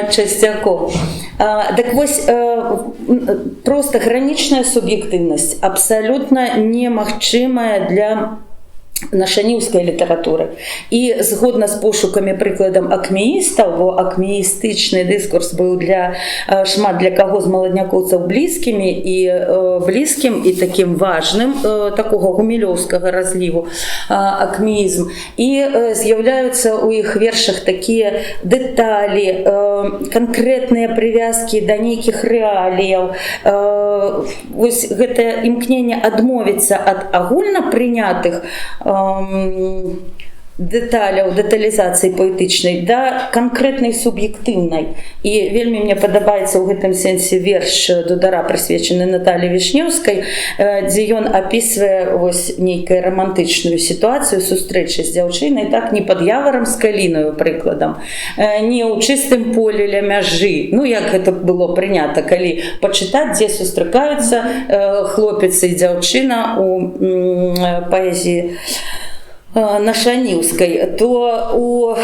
часцякоў. Так вось, проста гранічная суб'ектыўнасць абсалютна немагчымая для нашаніўскай літаратуры. І згодна з пошукамі прыкладам акмеістаў, бо акмеістычны дыскурс быў шмат для каго з маладнякоўцаў блізкім і такім важным, такога гумілёўскага разліву акмеізм. І з'яўляюцца ў іх вершах такія дэталі, канкрэтныя прывязкі да нейкіх рэаліяў. Вось гэтае імкненне адмовіцца ад агульна прынятых дэталяў, дэталізацыі паэтычнай да канкрэтнай суб'ектыўнай. І вельмі мне падабаецца ў гэтым сэнсе верш Дудара, прысвечаны Наталі Вішнеўскай, дзе ён апісвае вось нейкую рамантычную сітуацыю сустрэчы з дзяўчынай, так, не пад яварам з калінаю, прыкладам, не ў чыстым полі ля мяжы, як гэта было прынята, калі пачытаць, дзе сустракаюцца хлопец і дзяўчына у паэзіі нашаніўскай, то у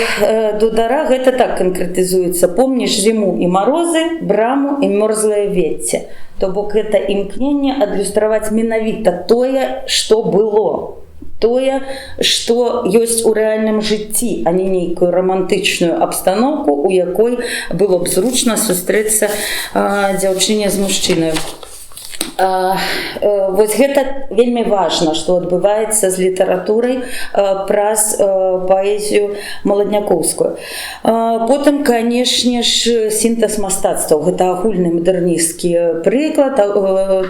Дудара гэта так канкрэтызуецца: помніш зіму і марозы, браму і мёрзлае вецце. То бок гэта імкненне адлюстраваць менавіта тое, што было, тое, што ёсць у рэальным жыцці, а не нейкую рамантычную абстаноўку, у якой было б зручна сустрэцца дзяўчыне з мужчынаю. Вось гэта вельмі важна, што адбываецца з літаратурай праз паэзію маладнякоўскую. Потым, канешне ж, сінтэз мастацтваў. Гэта агульны мадэрнісцкі прыклад,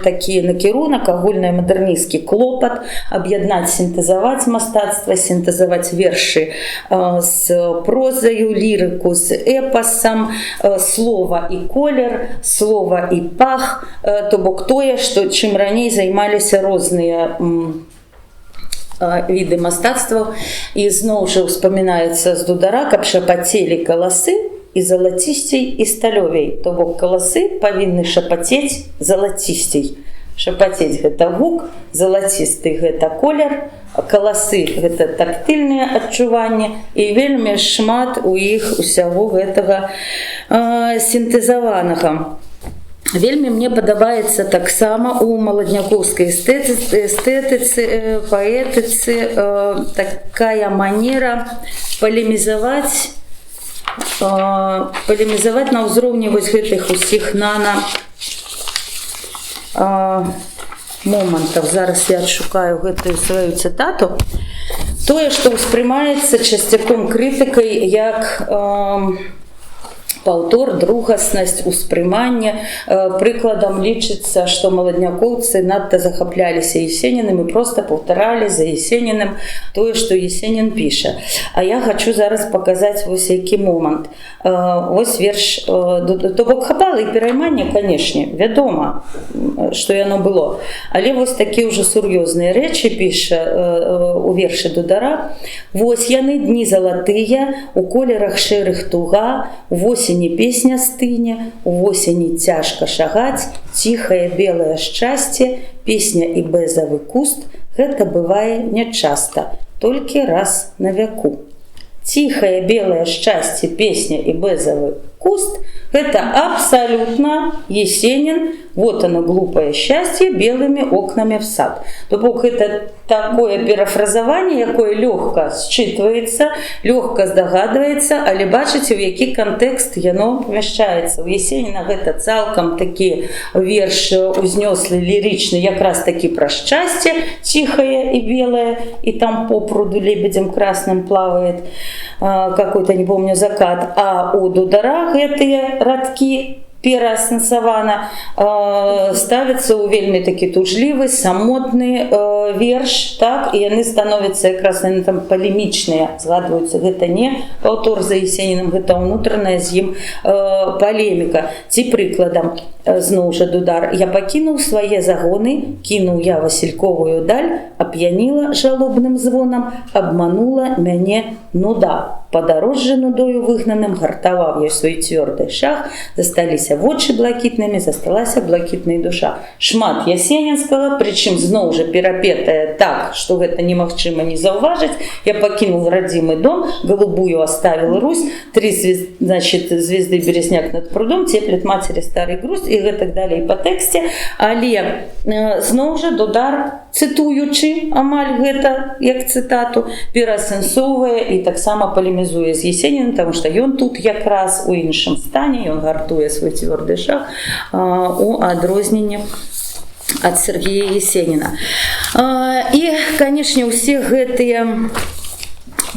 такі накірунак, агульны мадэрнісцкі клопат аб'яднаць, сінтэзаваць мастацтва, сінтэзаваць вершы з прозаю, лірыку з эпасам, слова і колер, слова і пах, то бок тое, што чым раней займаліся розныя віды мастацтваў. І зноў жа ўспамінаецца з Дудара, каб шапацелі каласы і залацісцей і сталёвей. То бок каласы павінны шапацець залацісцей. Шапацець гэта гук, залацісты гэта колер, каласы гэта тактыльныя адчуванні, і вельмі шмат у іх усяго гэтага сінтэзаванага. Вельмі мне падабаецца таксама у маладнякоўскай эстэтыцы, паэтыцы такая манера палемізаваць на ўзроўні вось гэтых усіх момантаў. Зараз я адшукаю гэтую сваю цытату. Тое, што ўспрымаецца часцяком крытыкай як паўтор, другаснасць, успрыманне. Прыкладам лічыцца, што маладнякоўцы надта захапляліся Есенінам і проста паўтаралі за Есенінам тое, што Есенін піша. А я хачу зараз паказаць вось які момант. Вось верш, то бок хапала і перайманне, канешне, вядома, што яно было. Але вось такі ўжо сур'ёзныя рэчы піша у вершы Дудара. Вось яны дні залатыя, у колерах шэрых туга, восені песня стыне, у восені цяжка шагаць, ціхае белае шчасце, песня і бэзавы куст, гэта бывае нячаста, толькі раз на вяку. «Тихое белое счастье, песня и безовый куст» – это абсолютно Есенин. Вот оно, глупое счастье, белыми окнами в сад. То бок это такое парафразование, якое легко считывается, легко здогадывается, але бачыце, у які контекст яно помещается. У Есенина это цалкам такі верш узнёслы, лиричный, якраз таки про счастье, тихое и белое, и там по пруду лебедем красным плавает какой-то, не помню, закат. А у Дудара гэтыя радкі пераасэнсавана ставіцца ў вельмі такі тужлівы, самотны верш, так, і яны становяцца якраз там палемічныя, згадваюцца, гэта не паўтор за Есенінам, гэта ўнутраная з ім палеміка. Ці прыкладам, зноў жа Дудар: «Я пакінуў свае загоны, кінуў я васільковую даль, ап'яніла жалобным звонам, абманула мяне нуда. Падарожжа нудою выгнаным гартаваў я свой цвёрды шаг, засталіся вочы блакітнымі, засталася блакітная душа». Шмат ясенінскага, прычым зноў жа перапетая так, што гэта немагчыма не заўважыць. Я пакінуў радзімы дом, голубую оставил Русь, 3 звезды березняк над прудом, теплит матери старый груз, і гэтак далей па тэксце. Але зноў жа Дудар, цытуючы амаль гэта як цытату, пераасэнсоўвае і таксама палемізуе з Есенінам, таму што ён тут якраз у іншым стане, ён гартуе свой цвёрды шаг у адрозненне ад Сергея Есенина. І, канешне, усе гэтыя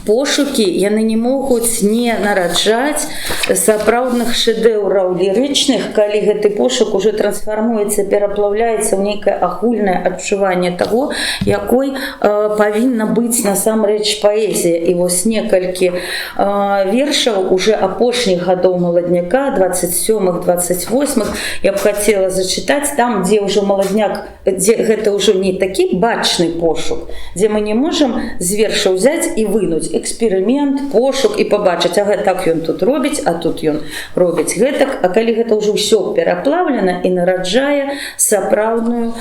пошукі, яны не могуць не нараджаць сапраўдных шэдэўраў лірычных, калі гэты пошук уже трансфармуецца, пераплаўляецца ў нейкае агульнае адчуванне таго, якой павінна быць насамрэч паэзія. І вось некалькі вершаў уже апошніх гадоў маладняка, 27-28, я б хацела зачытаць там, дзе ўжо маладняк, дзе гэта ўжо не такі бачны пошук, дзе мы не можам з верша ўзяць і вынуць эксперымент, пошук і пабачыць, а так ён тут робіць, а тут ён робіць гэтак. А калі гэта ўжо ўсё пераплаўлена і нараджае сапраўдную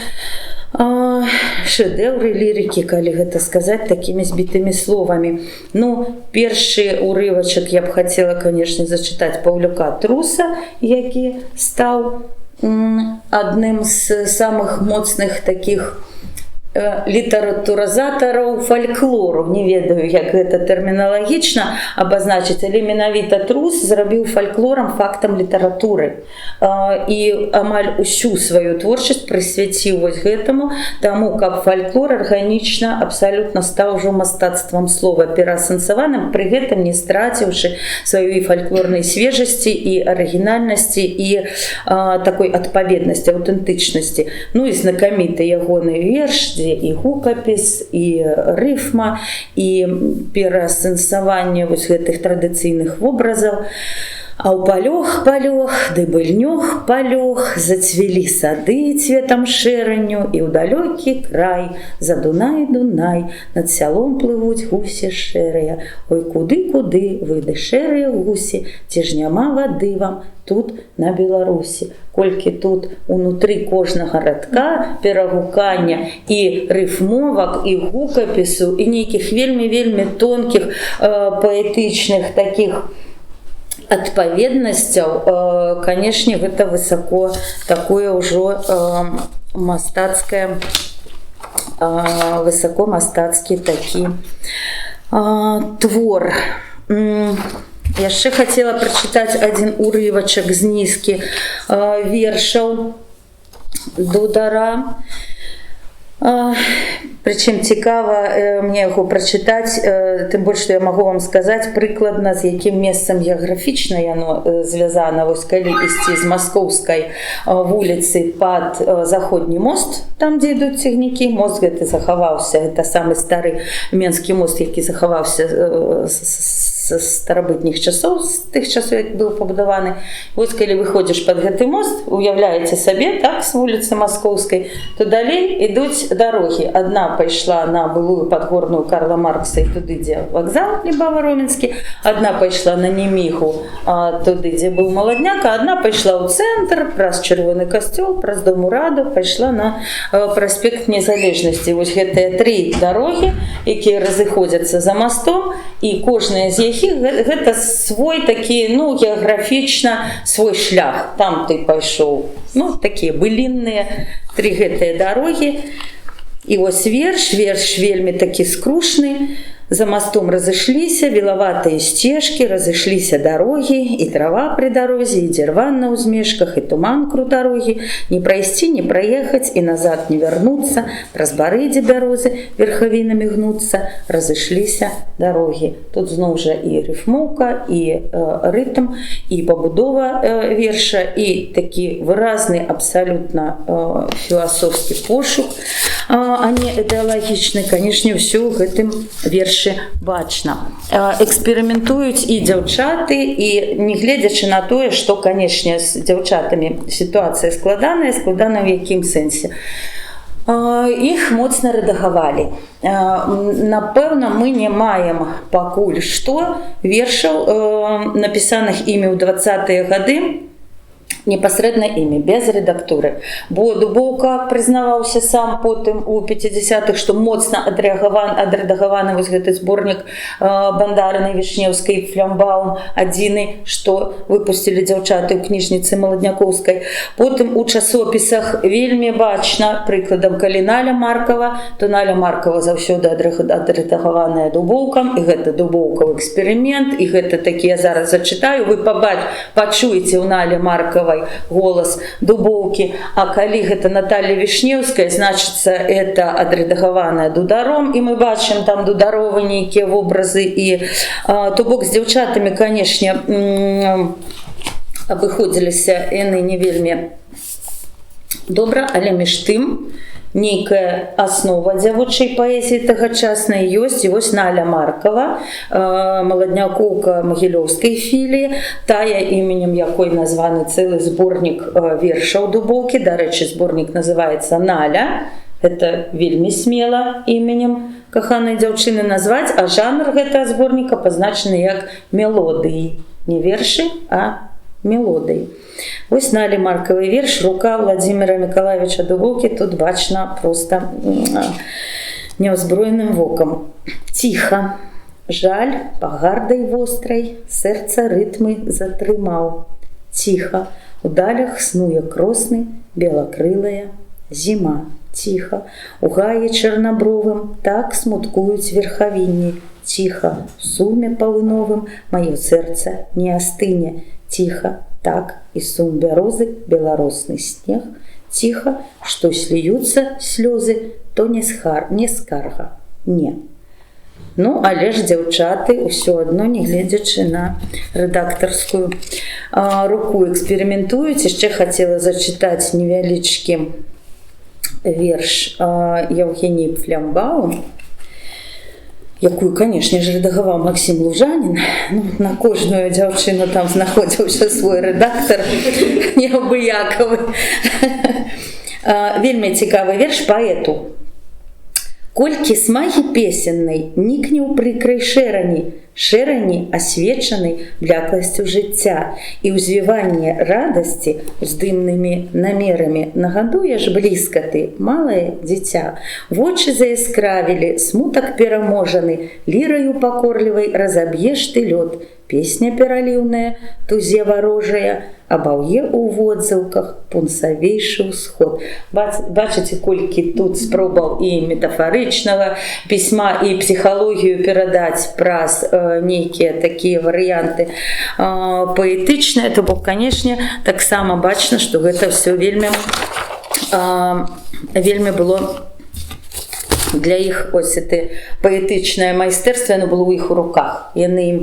шэдэўры лірыкі, калі гэта сказаць такімі збітымі словамі. Ну, першы урывачак я б хацела, канешне, зачытаць Паўлюка Труса, які стаў адным з самых моцных такіх літаратуразатараў фальклору. Не ведаю, як гэта тэрміналагічна абазначыць, але менавіта Трус зрабіў фальклорам фактам літаратуры. І амаль усю сваю творчасць прысвяціў вось гэтаму, таму, каб фальклор арганічна абсалютна стаў ужо мастацтвам слова, пераасэнсаваным, пры гэтым не страціўшы сваёй фальклорнай свежасці і арыгінальнасці і такой адпаведнасці, аўтэнтычнасці. Ну і знакаміты ягоны верш, дзе і гукапіс, і рыфма, і пераасэнсаванне вось гэтых традыцыйных вобразаў. А ў палёг, ды быльнёг палёг, зацвілі сады цветам шэранню, і ў далёкі край, за Дунай, над сялом плывуць гусі шэрыя. Ой, куды выйды шэрыя гусі, ці ж няма вады вам тут на Беларусі. Колькі тут унутры кожнага радка перагукання і рыфмовак, і гукапісу, і нейкіх вельмі-вельмі тонкіх паэтычных такіх адпаведнасцяў, канешне, гэта высоко такое ўжо мастацкае, высокомастацкі такі твор. Яшчэ хацела прачытаць адзін урывачак з нізкі вершаў Дудара. Прычым цікава мне яго прачытаць, тым больш, што я магу вам сказаць прыкладна, з якім месцам геаграфічна яно звязана. Вось калі ісці з Маскоўскай вуліцы пад заходні мост, там, дзе ідуць цягнікі, мост гэты захаваўся, гэта самы стары менскі мост, які захаваўся з з старабытніх часоў, з тых часоў, як быў пабудаваны. Вось калі выходзіш пад гэты мост, уяўляеце сабе, так, з вуліцы Маскоўскай, то далей ідуць дарогі. Адна пайшла на былую падгорную Карла Маркса і туды, дзе вакзал Лібава-Роменскі, адна пайшла на Немігу, туды, дзе быў Маладняк, а адна пайшла ў цэнтр, праз Чырвоны касцёл, праз Дом ураду, пайшла на праспект Незалежнасці. Вось гэтыя тры дарогі, якія разыходзяцца за мастом, і кожная з якіх гэта свой такі, ну, геаграфічна свой шлях. Там ты пайшоў, ну, такія былінныя тры гэтыя дарогі. І вось верш вельмі такі скрушны. За мостом разышліся вілаватыя сцежкі, разышліся дарогі, і трава пры дарозе, і дзірван на ўзмешках, і туман кру дарогі. Не прайсці, не праехаць, і назад не вярнуцца, праз бары, дзе бярозы верхавінамі гнуцца, разышліся дарогі. Тут зноў жа і рыфмоўка, і рытм, і пабудова верша, і такі выразны абсалютна філасофскі пошук, а не ідэалагічны. Канешне, ўсё ў гэтым вершы бачна. Эксперыментуюць і дзяўчаты, і не гледзячы на тое, што, канешне, з дзяўчатамі сітуацыя складаная ў якім сэнсе. Іх моцна рэдагавалі. Напэўна, мы не маем пакуль што вершаў, напісаных імі ў 20-е гады, непасрэдна імі, без рэдактуры. Бо Дубоўка прызнаваўся сам потым у 50-х, што моцна адрэдагаваны вось гэты зборнік Бандарынай, Вішнеўскай, Флямбаум, адзіны, што выпусцілі дзяўчаты ў кніжніцы Маладнякоўскай. Потым у часопісах вельмі бачна, прыкладам, калі Наля Маркава, то Наля Маркава заўсёды адрэдагаваная Дубоўкам, і гэта Дубоўкаў эксперымент, і гэта такі, я зараз зачытаю, вы пачуеце ў Налі Маркавай голас Дубоўкі, а калі гэта Наталья Вішнеўская, значыцца, это адрэдагаваная Дударом, і мы бачым там дударовы нейкія вобразы, і то бок з дзяўчатамі, канешне, абыходзіліся яны не вельмі добра, але між тым нейкая аснова дзявочай паэзіі тагачаснай ёсць. І вось Наля Маркава, маладнякоўка магілёўскай філіі, тая, іменем якой названы цэлы зборнік вершаў Дубоўкі. Дарэчы, зборнік называецца «Наля». Гэта вельмі смела іменем каханай дзяўчыны назваць, а жанр гэтага зборніка пазначаны як мелодыі. Не вершы, а мелодыі. Вось Налі Маркавы верш «Рука» Владзіміра Мікалаевіча Дубоўкі тут бачна проста неўзброеным вокам. Ціха, жаль пагардай вострай, сэрца рытмы затрымаў. Ціха, у далях снуе кросны, белакрылая зіма. Ціха, у гаі чарнабровым так смуткуюць верхавінні. Ціха, у суме палыновым маё сэрца не астыне. Ціха, так і сум бярозы, беларосны снег. Ціха, што сліюцца слёзы, то не скарга, не. Ну, але ж дзяўчаты ўсё адно, не гледзячы на рэдактарскую руку, эксперыментуюць. Яшчэ хацела зачытаць невялічкі верш Евгеніі Флямбаум, якую, канешне ж, рэдагаваў Максім Лужанін. Ну, на кожную дзяўчыну там знаходзіўся свой рэдактар неабыякавы. Вельмі цікавы верш паэту. Колькі смагі песеннай нікне ў прыкрай шэрані асвечанай блякласцю жыцця, і ўзвіванне радасці уздымнымі намерамі нагадуеш блізка ты, малае дзіця. Вочы заяскравілі, смутак пераможаны, ліраю пакорлівай разаб'еш ты лёд. Песня пераліўная, тузе варожая, абаўе ў водзылках пунсавейшы ўсход. Бачыце, колькі тут спробаў і метафарычнага пісьма, і псіхалогію перадаць праз нейкія такія варыянты паэтычныя. То бок, канешне, таксама бачна, што гэта ўсё вельмі было для іх, ось это паэтычнае майстэрства, яно было ў іх у руках. Яны ім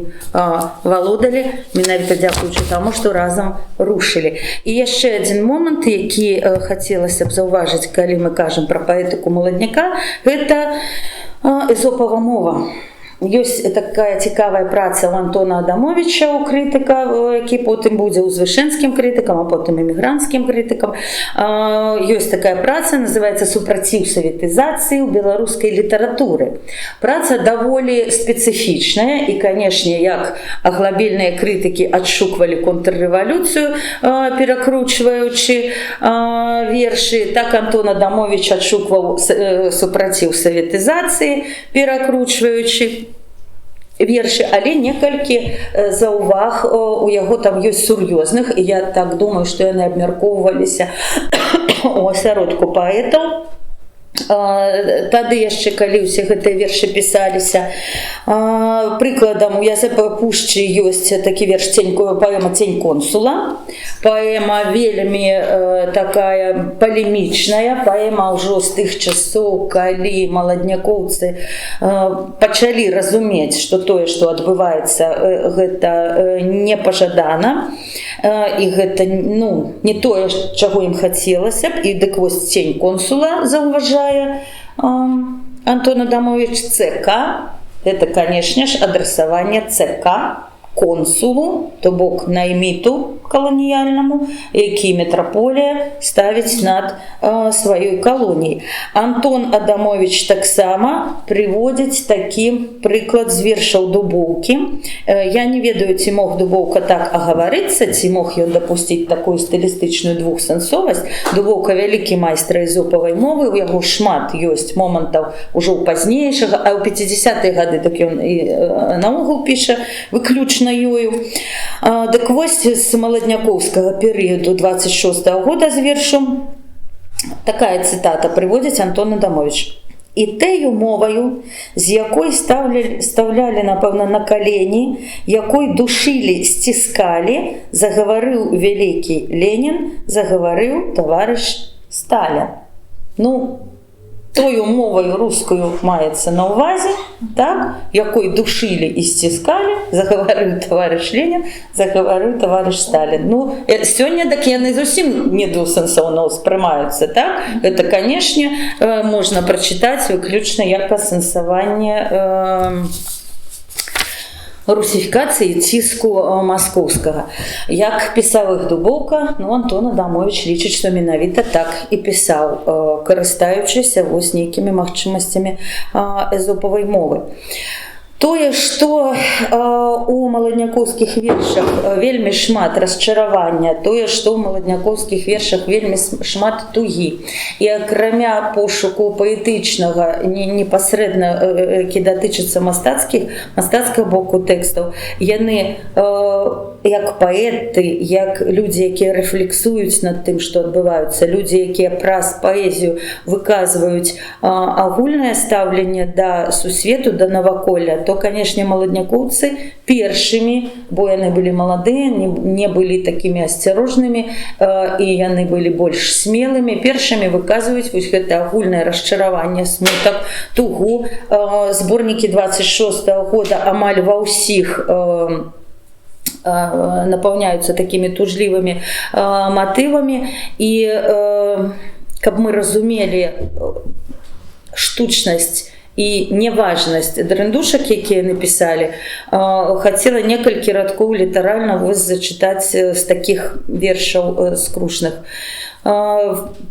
валодалі, менавіта дзякуючы таму, што разам рушылі. І яшчэ адзін момант, які хацелася б заўважыць, калі мы кажам пра паэтыку Маладняка, гэта эзопава мова. Ёсць такая цікавая праца у Антона Адамовича, у крытыка, які потым будзе узвышэнскім крытыкам, а потым эмігранцкім крытыкам. Ёсць такая праца, называецца «Супраціў саветызацыі ў беларускай літаратуры». Праца даволі спецыфічная і, канешне, як аглабельныя крытыкі адшуквалі контррэвалюцыю, перакручваючы вершы, так Антон Адамович адшукваў супраціў саветызацыі, перакручваючы вершы, але некалькі заўваг у яго там ёсць сур'ёзных, і я так думаю, што яны абмяркоўваліся у асяродку паэтаў. Тады яшчэ, калі ўсе гэтыя вершы пісаліся. Прыкладам, у Язэпа Пушчы ёсць такі верш, паэма «Цень консула». Паэма вельмі такая палемічная, паэма ўжо з тых часоў, калі маладнякоўцы пачалі разумець, што тое, што адбываецца, гэта непажадана, і гэта не тое, чаго ім хацелася б. І дык вось «Цень консула» заўважае Антон Адамович. ЦК – это, конечно ж, адресаванне ЦК консулу, то бок найміту каланіяльнаму, які метраполія ставіць над сваёй калоніяй. Антон Адамович таксама прыводзіць такі прыклад з вершаў Дубоўкі. Я не ведаю, ці мог Дубоўка так агаварыцца, ці мог ён дапусціць такую стылістычную двухсэнсовасць. Дубоўка вялікі майстар эзопавай мовы, у яго шмат ёсць момантаў ужо пазнейшага, а ў 50-е гады так ён і наогул піша выключна ёю. Дык вось з маладнякоўскага перыяду 26-го года з вершу такая цытата прыводзіць Антон Адамович. «І тэю моваю, з якой ставлялі, напэўна, на калені, якой душылі, сціскалі, загаварыў вялікі Ленін, загаварыў таварыш Сталін». Тою мовою рускую маецца на ўвазе, так, якой душылі і сціскалі, загаварыў таварыш Ленін, загаварыў таварыш Сталін. Сёння так яны зусім не двухсэнсоўна ўспрымаюцца, так? Гэта, канешне, можна прачытаць выключна як асэнсаванне русіфікацыі ціску маскоўскага. Як пісаў іх Дубоўка, Антон Адамович лічыць, што менавіта так і пісаў, карыстаючыся вось нейкімі магчымасцямі эзопавай мовы. Тое, што у маладнякоўскіх вершах вельмі шмат расчаравання, тое, што ў маладнякоўскіх вершах вельмі шмат тугі. І акрамя пошуку паэтычнага, непасрэдна, які датычыцца мастацкага боку тэкстаў, яны як паэты, як людзі, якія рэфлексуюць над тым, што адбываюцца, людзі, якія праз паэзію выказваюць агульнае стаўленне да сусвету, да наваколля, то, канешне, маладнякоўцы першымі, бо яны былі маладыя, не былі такімі асцярожнымі, і яны былі больш смелымі, першымі выказваюць вось гэта агульнае расчараванне, смутак, тугу. Зборнікі 26-го года амаль ва ўсіх напаўняюцца такімі тужлівымі матывамі, і каб мы разумелі штучнасць і неважнасць дрындушак, якія напісалі, хацела некалькі радкоў літаральна вось зачытаць з такіх вершаў скрушных.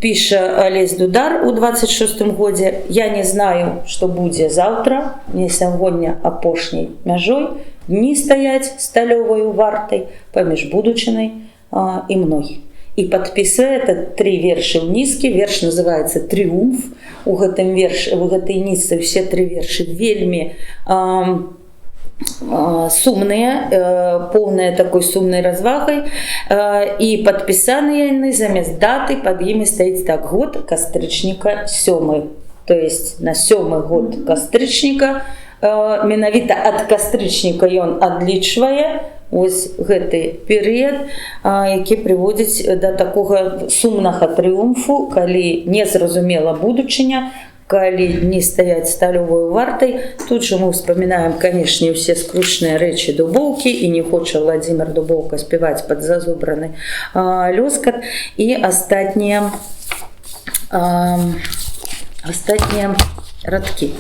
Піша Алесь Дудар у 26-м годзе: «Я не знаю, што будзе заўтра, мне сягоння апошняй мяжой, дні стаяць сталёваю вартай паміж будучынай і мной». І падпісвае это 3 вершы ў нізкі. Верш называецца «Трыумф». У гэтай нізцы ўсе 3 вершы вельмі сумныя, поўныя такой сумнай развагай, і падпісаныя яны замест даты, пад імі стаіць так: год кастрычніка 7. То есть на 7 год кастрычніка, менавіта ад кастрычніка ён адлічвае ось гэты перыяд, які прыводзіць да такога сумнага трыумфу, калі незразумела будучыня, калі дні стаяць сталёваю вартай. Тут жа мы ўспамінаем, канешне, усе скрушныя рэчы Дубоўкі, і не хоча Владзімир Дубоўка спяваць пад зазубраны лёскат, і астатнія радкі.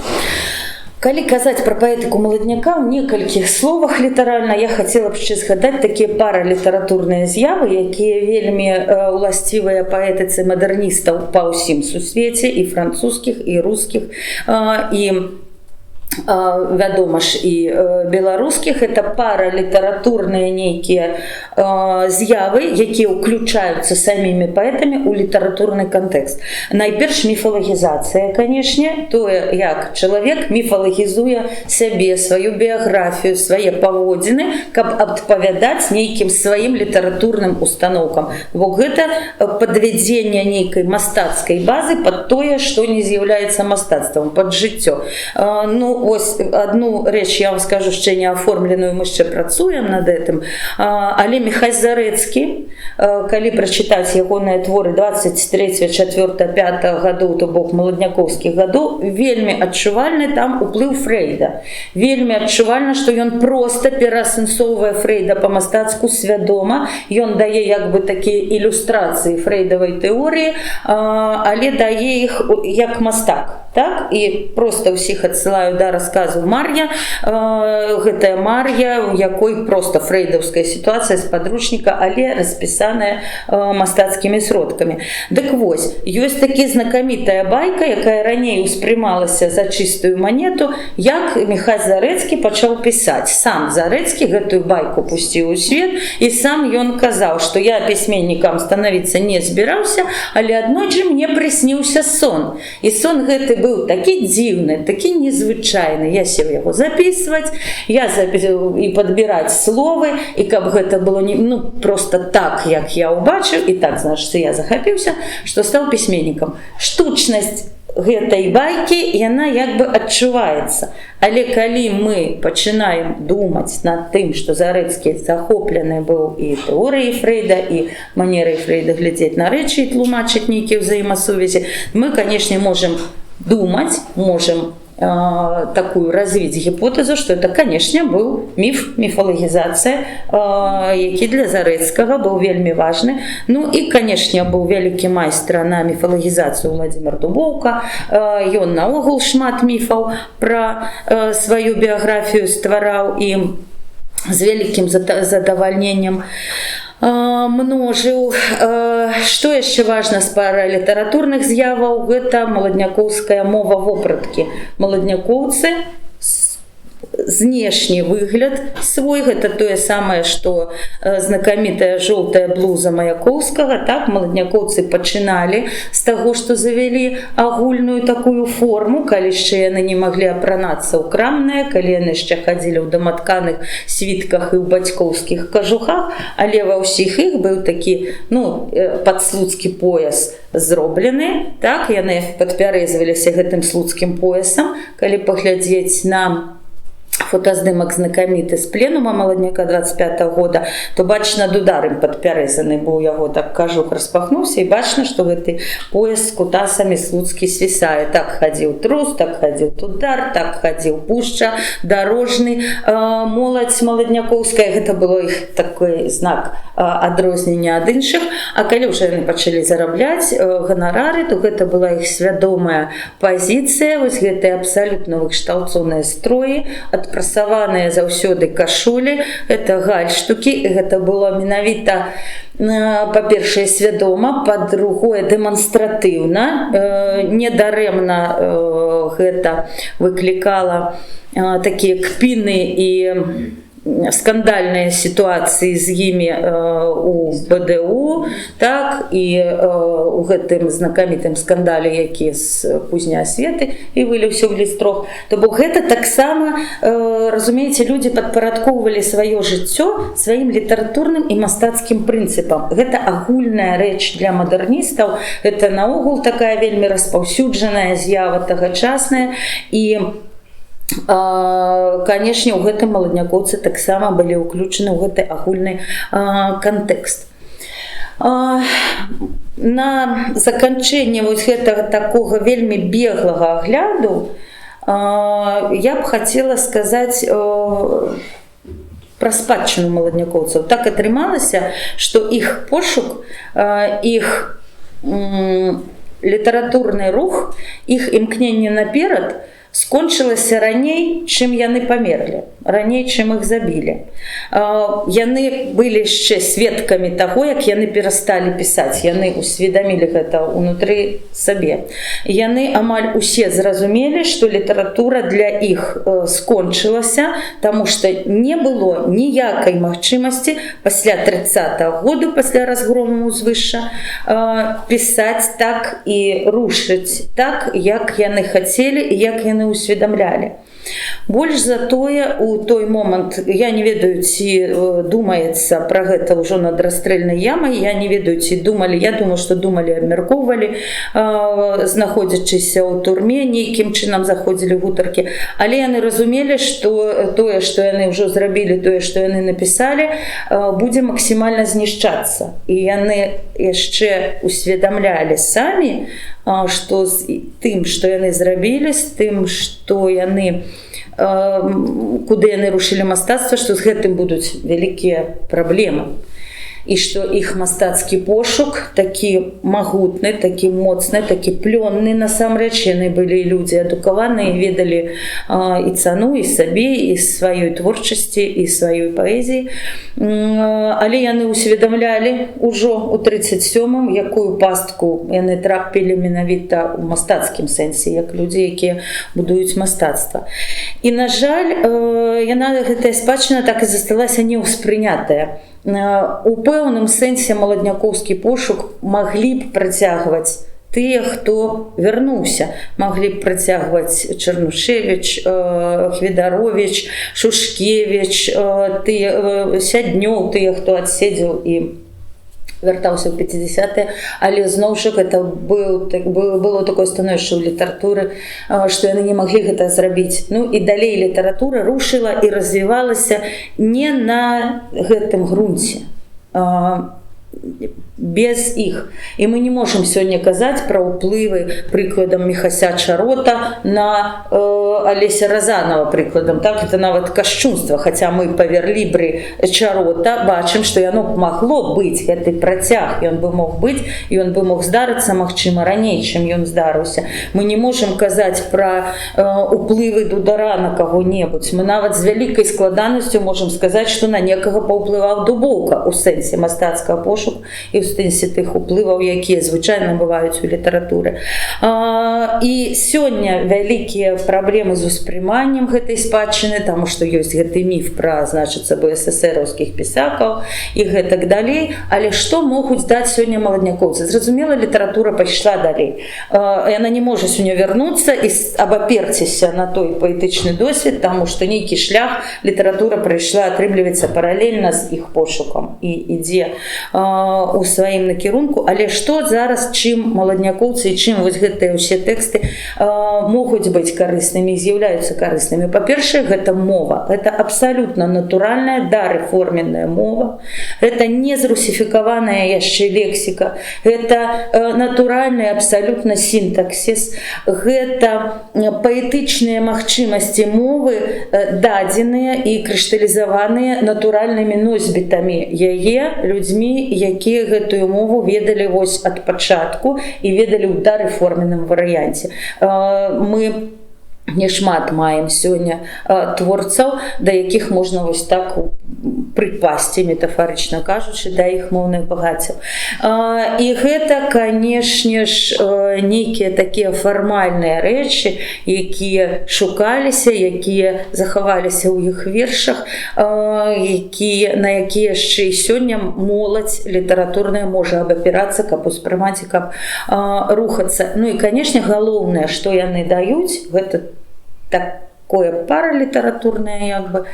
Калі казаць пра паэтыку маладняка ў некалькіх словах літаральна, я хацела б яшчэ згадаць такія паралітаратурныя з'явы, якія вельмі уласцівыя паэтыцы мадэрністаў па ўсім сусвеце, і французскіх, і рускіх, і вядома ж і беларускіх. Это паралітаратурныя нейкія з'явы, якія ўключаюцца самімі паэтамі ў літаратурны кантэкст. Найперш міфалагізацыя, канешне, тое, як чалавек міфалагізуе сябе, сваю біяграфію, свае паводзіны, каб адпавядаць нейкім сваім літаратурным установкам. Бо гэта падвядзенне нейкай мастацкай базы пад тое, што не з'яўляецца мастацтвам, пад жыццё. Ось одну рэч я вам скажу, яшчэ не аформленую, мы яшчэ працуем над гэтым. Але Міхась Зарэцкі, калі прачытаць ягоныя творы 23, 4, 5 гадоў, то бок маладнякоўскіх гадоў, вельмі адчувальны там уплыў Фрэйда. Вельмі адчувальна, што ён проста пераасэнсоўвае Фрэйда па-мастацку свядома. Ён дае як бы такія ілюстрацыі фрэйдавай тэорыі, але дае іх як мастак. Так? І проста ўсіх адсылаю да рассказу Мар'я. Гэтая Мар'я, у якой проста фрэйдаўская сітуацыя з падручніка, але распісаная мастацкімі сродкамі. Дык вось, ёсць такі знакамітая байка, якая раней успрымалася за чыстую манету, як Міхась Зарэцкі пачаў пісаць. Сам Зарэцкі гэтую байку пусціў у свет, і сам ён казаў, што я пісьменнікам станавіцца не збіраўся, але аднойчы мне прысніўся сон. І сон гэты быў такі дзіўны, такі незвычайны. Я сеў яго записываць, і падбіраць словы, і каб гэта было просто так, як я ўбачыў, і так, значыць, я захапіўся, што стаў пісьменнікам. Штучнасць гэтай байкі, яна як бы адчуваецца. Але калі мы пачынаем думаць над тым, што Зарэцкі захоплены быў і тэорыяй Фрэйда, і манерай Фрэйда глядзець на рэчы і тлумачыць нейкія ўзаемасувязі, мы, канешне, можам думаць, можам такую развіць гіпотэзу, што это, канешне, быў міф, міфалагізацыя, які для Зарэцкага быў вельмі важны. І, канешне, быў вялікі майстра на міфалагізацыю Владзімір Дубоўка. Ён наогул шмат міфаў пра сваю біяграфію ствараў і з вялікім задавальненнем множыў. Што яшчэ важна з паралітаратурных з'яваў, гэта маладнякоўская мова вопраткі. Маладнякоўцы, знешні выгляд свой, гэта тое самае, што знакамітая жоўтая блуза Маяковскага. Так, маладнякоўцы пачыналі з таго, што завялі агульную такую форму, калі яшчэ яны не маглі апранацца ў крамныя, калі яны яшчэ хадзілі ў даматканых світках і ў бацькоўскіх кажухах, але ва ўсіх іх быў такі падслуцкі пояс зроблены. Так, яны падпярэзваліся гэтым слуцкім поясам. Калі паглядзець на фотаздымак знакаміты з пленума маладняка 25-го года, то бачна дударым падпярэзаны быў яго, так кажух распахнуўся, і бачна, што гэты пояс з кутасамі слуцкі свісае. Так хадзіў трус, так хадзіў тудар, так хадзіў пушча, дарожны. Моладзь маладнякоўская, гэта было іх такой знак адрознення ад іншых. А калі ўжо яны пачалі зарабляць ганарары, то гэта была іх свядомая пазіцыя. Вось гэтыя абсалютна выкшталцоныя строі, адпрасаваныя заўсёды кашулі, гэта гальштукі, гэта было менавіта, па-першае, свядома, па-другое, дэманстратыўна. Недарэмна гэта выклікала такія кпіны і скандальныя сітуацыі з імі у БДУ, так, і у гэтым знакамітым скандале, які з пузнай асветы і выліўся ў лістрох. То бок гэта таксама, разумееце, людзі падпарадкоўвалі сваё жыццё сваім літаратурным і мастацкім прынцыпам. Гэта агульная рэч для мадэрністаў, гэта наогул такая вельмі распаўсюджаная з'ява тагачасная. І канешне, у гэтым маладнякоўцы таксама былі ўключаны ў гэты агульны кантэкст. На заканчэнне вось гэтага такога вельмі беглага агляду я б хацела сказаць пра спадчыну маладнякоўцаў. Так атрымалася, што іх пошук, іх літаратурны рух, іх імкненне наперад скончылася раней, чым яны памерлі, раней, чым іх забілі. Яны былі яшчэ сведкамі таго, як яны перасталі пісаць, яны усведамілі гэта ўнутры сабе. Яны амаль усе зразумелі, што літаратура для іх скончылася, таму што не было ніякай магчымасці пасля 30-го году, пасля разгрому узвышша, пісаць так і рушыць так, як яны хацелі і як яны усведамлялі. Больш за тое, у той момант, я не ведаю, ці думаецца пра гэта ўжо над расстрэльнай ямай, я не ведаю, ці думалі, я думаю, што думалі, абмяркоўвалі, знаходзячыся ў турме, нейкім чынам заходзілі гутаркі, але яны разумелі, што тое, што яны ўжо зрабілі, тое, што яны напісалі, будзе максімальна знішчацца. І яны яшчэ усведамлялі самі, што з тым, што яны зрабілі, з тым, што яны, куды яны рушылі мастацтва, што з гэтым будуць вялікія праблемы. І што іх мастацкі пошук такі магутны, такі моцны, такі плённы насамрэч. Яны былі людзі адукаваныя, ведалі і цану, і сабе, і сваёй творчасці, і сваёй паэзіі. Але яны усведамлялі ўжо ў 37-м, якую пастку яны трапілі менавіта ў мастацкім сэнсе, як людзі, якія будуюць мастацтва. І, на жаль, яна, гэтая спадчына, так і засталася неўспрынятая. У пэўным сэнсе маладнякоўскі пошук маглі б працягваць тыя, хто вярнуўся. Маглі б працягваць Чарнушевіч, Хведаровіч, Шушкевіч, Сяднёў, тыя, хто адседзеў і вяртаўся ў 50-е, але зноў жа гэта было такое становішча ў літаратуры, што яны не маглі гэта зрабіць. Ну і далей літаратура рушыла і развівалася не на гэтым грунце, без іх. І мы не можам сёння казаць пра ўплывы, прыкладам, Міхася Чарота на Алеся Разанова, прыкладам. Так, это нават кашчунства, хаця мы па верлібры Чарота бачым, што яно магло быць, гэты працяг, ён бы мог быць, і ён бы мог здарыцца, магчыма, раней, чым ён здарыўся. Мы не можам казаць пра ўплывы Дудара на каго-небудзь. Мы нават з вялікай складанасцю можам сказаць, што на некага паўплываў Дубоўка ў сэнсе мастацкага пошуку і ў сэнсе тых уплываў, якія звычайна бываюць у літаратуры. І сёння вялікія праблемы з успрыманнем гэтай спадчыны, таму што ёсць гэты міф пра, значыцца, БССРаўскіх пісакаў і гэтак далей. Але што могуць даць сёння маладнякоўцы? Зразумела, літаратура пайшла далей. Яна не можа сёння вярнуцца і абаперціся на той паэтычны досвед, таму што нейкі шлях літаратура прайшла, атрымліваецца паралельна з іх пошукам і ідзе у сваім накірунку. Але што зараз, чым маладнякоўцы і чым вось гэтыя ўсе тэксты могуць быць карыснымі і з'яўляюцца карыснымі? Па-першае, гэта мова. Гэта абсалютна натуральная, дарэформенная мова. Гэта не зрусіфікаваная яшчэ лексіка. Гэта натуральны абсалютна сінтаксіс. Гэта паэтычныя магчымасці мовы, дадзеныя і крышталізаваныя натуральнымі носьбітамі яе, людзьмі, якія гэтую мову ведалі вось ад пачатку і ведалі ў дарэформеным варыянце. Мы не шмат маем сёння творцаў, да якіх можна вось так прыпасці, метафарычна кажучы, да іх моўных багаццяў. І гэта, канешне ж, нейкія такія фармальныя рэчы, якія шукаліся, якія захаваліся ў іх вершах, на якія яшчэ і сёння моладзь літаратурная можа абапірацца, каб успрымаць і каб рухацца. Ну і, канешне, галоўнае, што яны даюць, гэта такое паралітаратурнае, як бы,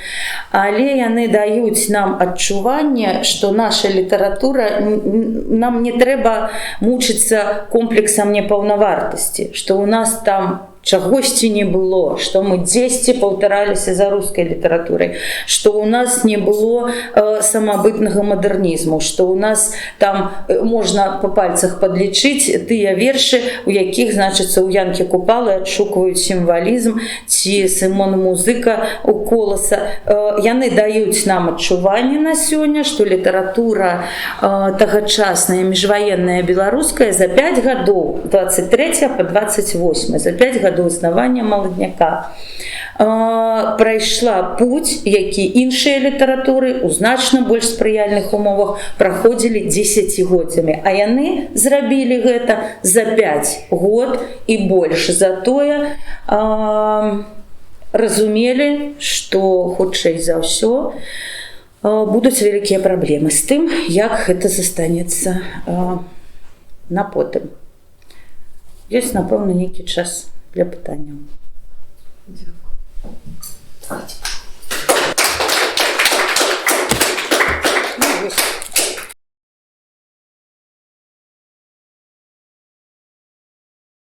але яны даюць нам адчуванне, што наша літаратура, нам не трэба мучыцца комплексам непаўнавартасці, што ў нас там чагосьці не было, што мы дзесьці паўтараліся за рускай літаратурай, што ў нас не было самабытнага мадэрнізму, што ў нас там можна па пальцах падлічыць тыя вершы, у якіх, значыцца, у Янкі Купалы адшукваюць сімвалізм, ці Сымон Музыка у Коласа. Яны даюць нам адчуванне на сёння, што літаратура тагачасная, міжваенная беларуская за 5 гадоў, 23 па 28, за 5 гадоў народоўзнавання маладняка прайшла путь, які іншыя літаратуры ў значна больш спрыяльных умовах праходзілі дзесяцігоддзямі, а яны зрабілі гэта за 5 год і больш. Затое разумелі, што хутчэй за ўсё будуць вялікія праблемы з тым, як гэта застанецца на потым. Ёсць, напэўна, нейкі час для пытанняў. Давайте.